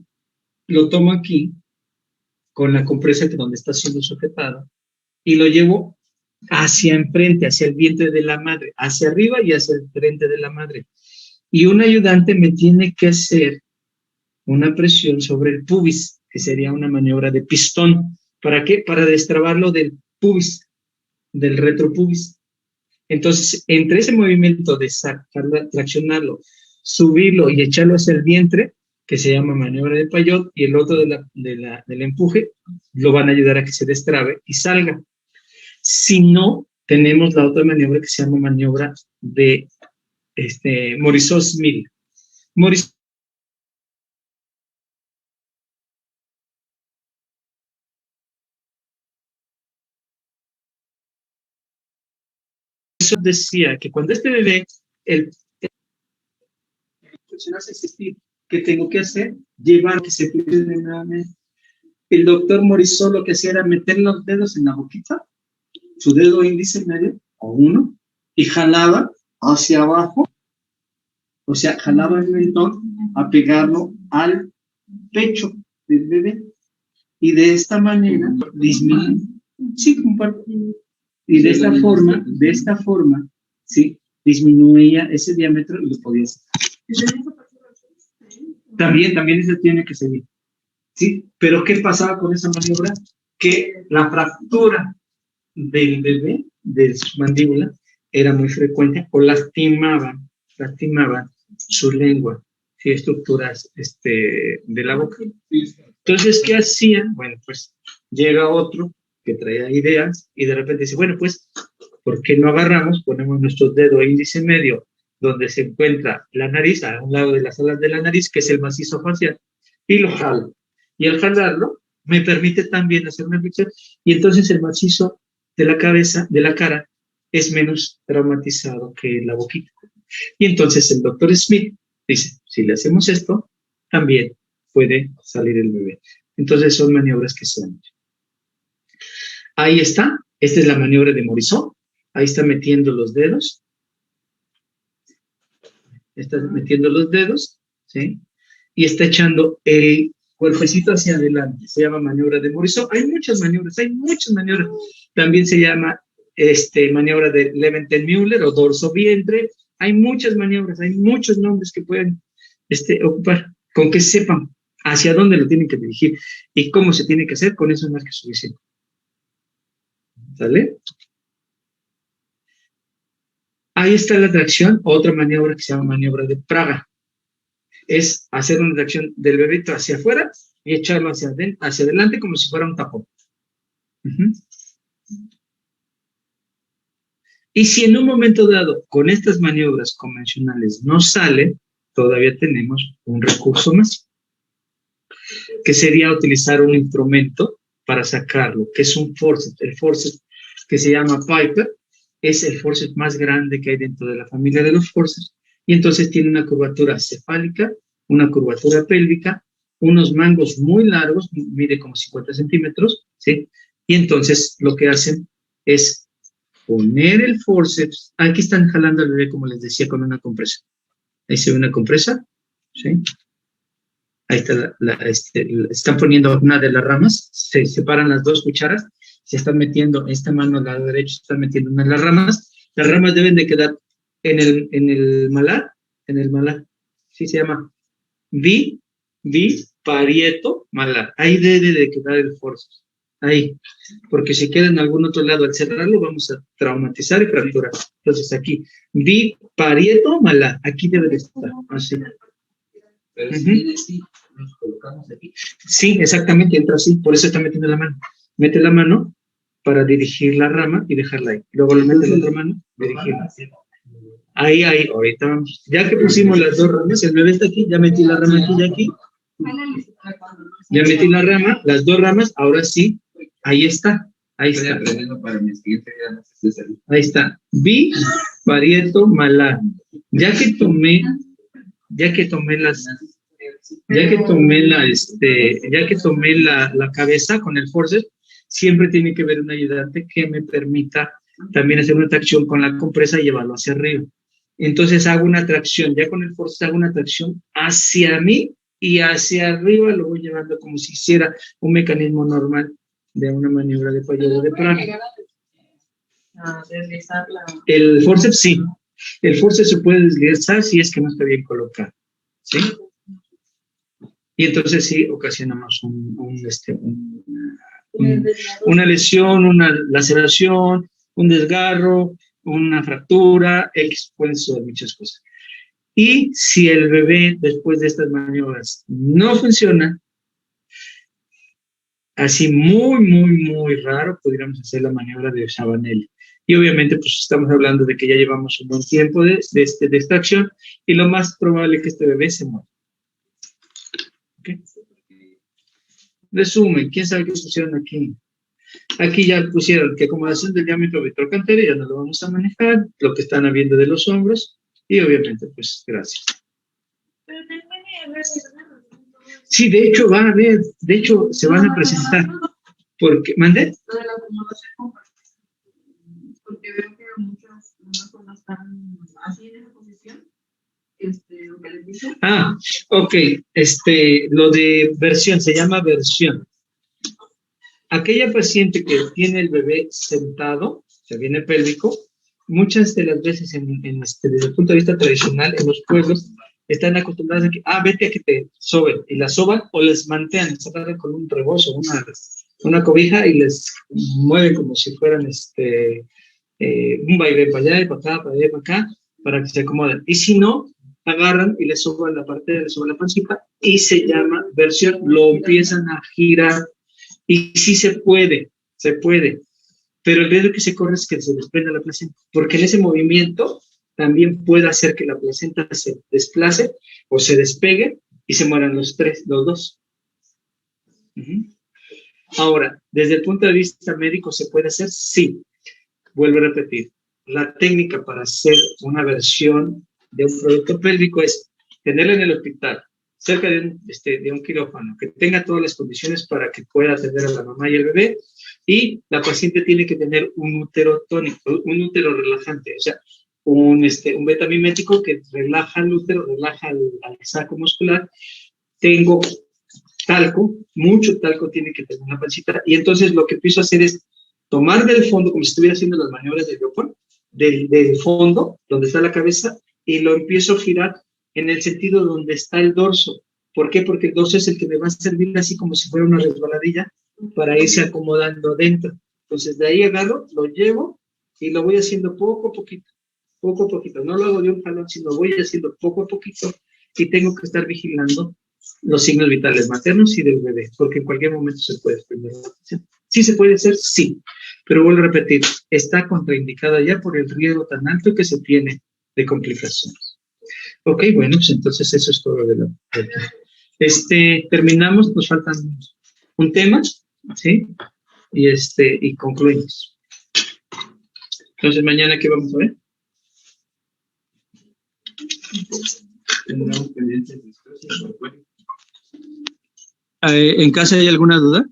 lo tomo aquí, con la compresa que donde está siendo sujetado, y lo llevo hacia enfrente, hacia el vientre de la madre, hacia arriba y hacia el frente de la madre. Y un ayudante me tiene que hacer una presión sobre el pubis, que sería una maniobra de pistón. ¿Para qué? Para destrabarlo del pubis, del retropubis. Entonces, entre ese movimiento de sacarlo, traccionarlo, subirlo y echarlo hacia el vientre, que se llama maniobra de Payot, y el otro del empuje, lo van a ayudar a que se destrabe y salga. Si no, tenemos la otra maniobra que se llama maniobra de Morisot-Smil. Morisot decía que cuando este bebé, el hace existir, ¿qué tengo que hacer? Llevar que se pierden nuevamente. El doctor Morisot lo que hacía era meter los dedos en la boquita, su dedo índice medio, o uno, y jalaba hacia abajo, o sea, jalaba el mentón a pegarlo al pecho del bebé. Y de esta manera disminuye. Sí, comparto. Y de esta forma, sí, disminuía ese diámetro y lo podía hacer. También eso tiene que seguir. ¿Sí? Pero ¿qué pasaba con esa maniobra? Que la fractura del bebé, de su mandíbula, era muy frecuente o lastimaban su lengua, ¿sí? Estructuras de la boca. Entonces, ¿qué hacían? Bueno, pues llega otro que traía ideas, y de repente dice, bueno, pues, ¿por qué no agarramos, ponemos nuestro dedo índice medio, donde se encuentra la nariz, a un lado de las alas de la nariz, que es el macizo facial, y lo jalo. Y al jalarlo, me permite también hacer una flexión, y entonces el macizo de la cabeza, de la cara, es menos traumatizado que la boquita. Y entonces el doctor Smith dice, si le hacemos esto, también puede salir el bebé. Entonces son maniobras que se han hecho. Ahí está, esta es la maniobra de Morisot, ahí está metiendo los dedos, ¿sí? Y está echando el cuerpecito hacia adelante, se llama maniobra de Morisot. Hay muchas maniobras. También se llama maniobra de Leventen-Müller o dorso-vientre. Hay muchas maniobras, hay muchos nombres que pueden ocupar, con que sepan hacia dónde lo tienen que dirigir y cómo se tiene que hacer, con eso es más que suficiente. ¿Sale? Ahí está la tracción, otra maniobra que se llama maniobra de Praga. Es hacer una tracción del bebé hacia afuera y echarlo hacia adelante como si fuera un tapón. Y si en un momento dado con estas maniobras convencionales no sale, todavía tenemos un recurso más, que sería utilizar un instrumento para sacarlo, que es un forceps. El forceps que se llama Piper es el forceps más grande que hay dentro de la familia de los forceps, y entonces tiene una curvatura cefálica, una curvatura pélvica, unos mangos muy largos, mide como 50 centímetros, ¿sí? Y entonces lo que hacen es poner el forceps, aquí están jalando al bebé, como les decía, con una compresa. Ahí se ve una compresa, ¿sí? Ahí está, están poniendo una de las ramas, se separan las dos cucharas, se están metiendo, esta mano al lado derecho, se están metiendo una de las ramas deben de quedar en el malar, sí se llama parieto malar, ahí debe de quedar el forceps. Ahí, porque si queda en algún otro lado al cerrarlo, vamos a traumatizar y fracturar. Entonces aquí, parieto malar, aquí debe de estar, así. Pero si nos colocamos aquí. Sí, exactamente, entra así, por eso está metiendo la mano. Mete la mano para dirigir la rama y dejarla ahí. Luego le mete la otra mano, dirigirla. Ahí, ahorita vamos. Ya que pusimos las dos ramas, el bebé está aquí, ya metí la rama aquí y aquí. Ya metí la rama, las dos ramas, ahora sí, ahí está. Ahí está. Ahí está. Parieto malar. Ya que tomé la cabeza con el forceps, siempre tiene que haber un ayudante que me permita también hacer una tracción con la compresa y llevarlo hacia arriba. Entonces hago una tracción, ya con el forceps hago una tracción hacia mí y hacia arriba lo voy llevando como si hiciera un mecanismo normal de una maniobra de fallo de Praga. El forceps sí. El forceps se puede deslizar si es que no está bien colocado, ¿sí? Y entonces sí ocasionamos una lesión, una laceración, un desgarro, una fractura, pueden ser muchas cosas. Y si el bebé después de estas maniobras no funciona, así muy raro, podríamos hacer la maniobra de Chabanel. Y obviamente pues estamos hablando de que ya llevamos un buen tiempo de extracción y lo más probable es que este bebé se muera. ¿Okay? Resumen, ¿quién sabe qué pusieron aquí? Aquí ya pusieron que acomodación del diámetro retrocantero, ya no lo vamos a manejar, lo que están habiendo de los hombros, y obviamente pues gracias. Sí, de hecho va a haber, de hecho se van a presentar, porque, ¿mandé? Porque veo que muchas personas están así en esa posición, lo que les dice. Ah, ok, lo de versión, se llama versión. Aquella paciente que tiene el bebé sentado, o sea, viene pélvico, muchas de las veces desde el punto de vista tradicional, en los pueblos, están acostumbradas a que, vete a que te soben, y la soban o les mantean, les agarran con un rebozo, una cobija y les mueven como si fueran un vaivén para allá y para acá, para allá y para acá, para que se acomoden. Y si no, agarran y les suban la parte, les suban la pancita y se llama versión, lo empiezan a girar y sí se puede se puede, pero el riesgo que se corre es que se desprenda la placenta, porque en ese movimiento también puede hacer que la placenta se desplace o se despegue y se mueran los dos. Ahora, desde el punto de vista médico, ¿se puede hacer? Sí. Vuelvo a repetir, la técnica para hacer una versión de un producto pélvico es tenerlo en el hospital, cerca de un quirófano, que tenga todas las condiciones para que pueda atender a la mamá y el bebé, y la paciente tiene que tener un útero tónico, un útero relajante, o sea, un betamimético que relaja el útero, relaja al saco muscular. Tengo talco, mucho talco tiene que tener una pancita, y entonces lo que empiezo a hacer es tomar del fondo, como si estuviera haciendo las maniobras de yoga, del fondo, donde está la cabeza, y lo empiezo a girar en el sentido donde está el dorso. ¿Por qué? Porque el dorso es el que me va a servir así como si fuera una resbaladilla para irse acomodando dentro. Entonces de ahí agarro, lo llevo y lo voy haciendo poco a poquito, poco a poquito. No lo hago de un jalón, sino voy haciendo poco a poquito, y tengo que estar vigilando los signos vitales maternos y del bebé, porque en cualquier momento se puede desprender la placenta. ¿Sí se puede hacer? Sí, pero vuelvo a repetir, está contraindicada ya por el riesgo tan alto que se tiene de complicaciones. Ok, bueno, pues entonces eso es todo de terminamos, nos faltan un tema, ¿sí? Y concluimos. Entonces, mañana, ¿qué vamos a ver? Tendremos pendientes de ¿En casa hay alguna duda?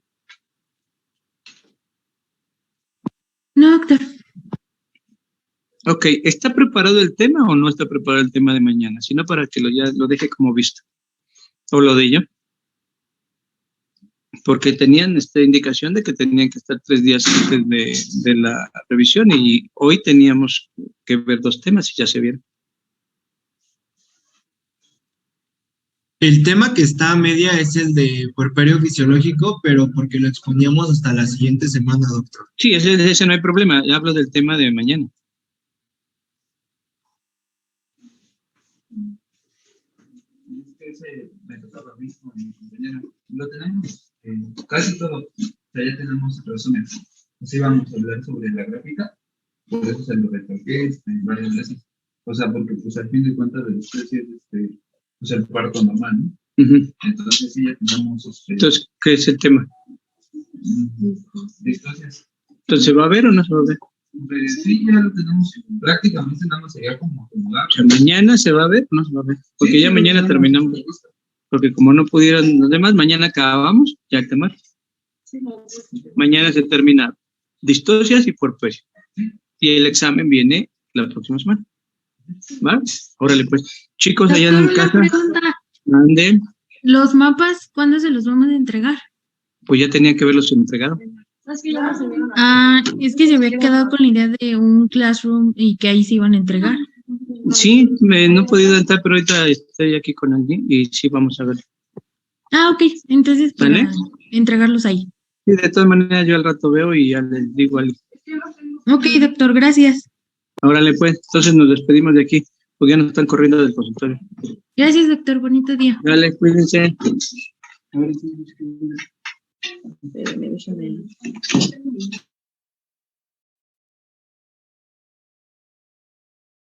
No, doctor. Ok, ¿está preparado el tema o no está preparado el tema de mañana? Sino para que ya lo deje como visto. O lo de yo. Porque tenían indicación de que tenían que estar 3 días antes de la revisión, y hoy teníamos que ver 2 temas y ya se vieron. El tema que está a media es el de puerperio fisiológico, pero porque lo exponíamos hasta la siguiente semana, doctor. Sí, ese no hay problema. Ya hablo del tema de mañana. Me tocaba mismo, lo tenemos casi todo. O sea, ya tenemos el resumen. Entonces íbamos a hablar sobre la gráfica, por eso se lo recalqué varias veces. O sea, porque pues al fin de cuentas de los 3 es pues el parto normal, ¿no? Entonces sí, ya tenemos Entonces, ¿qué es el tema? Distancias. Entonces, ¿va a ver o no se va a ver? Pues sí, ya lo tenemos. Prácticamente nada más sería como acomodar. O sea, ¿mañana se va a ver o no se va a ver? Porque sí, ya mañana terminamos. Porque como no pudieron los demás, mañana acabamos ya el tema. Mañana se termina distocias y puerperio. Y el examen viene la próxima semana. ¿Va? Órale, pues. Chicos, allá en casa. ¿Mande? ¿Los mapas cuándo se los vamos a entregar? Pues ya tenían que verlos entregados. Es que se había quedado con la idea de un classroom y que ahí se iban a entregar. Sí, no he podido entrar, pero ahorita estoy aquí con alguien y sí vamos a ver. Ok, entonces para ¿Vale? entregarlos ahí. Sí, de todas maneras yo al rato veo y ya les digo algo. Ok, doctor, gracias. Órale, pues, entonces nos despedimos de aquí, porque ya nos están corriendo del consultorio. Gracias, doctor, bonito día. Dale, cuídense.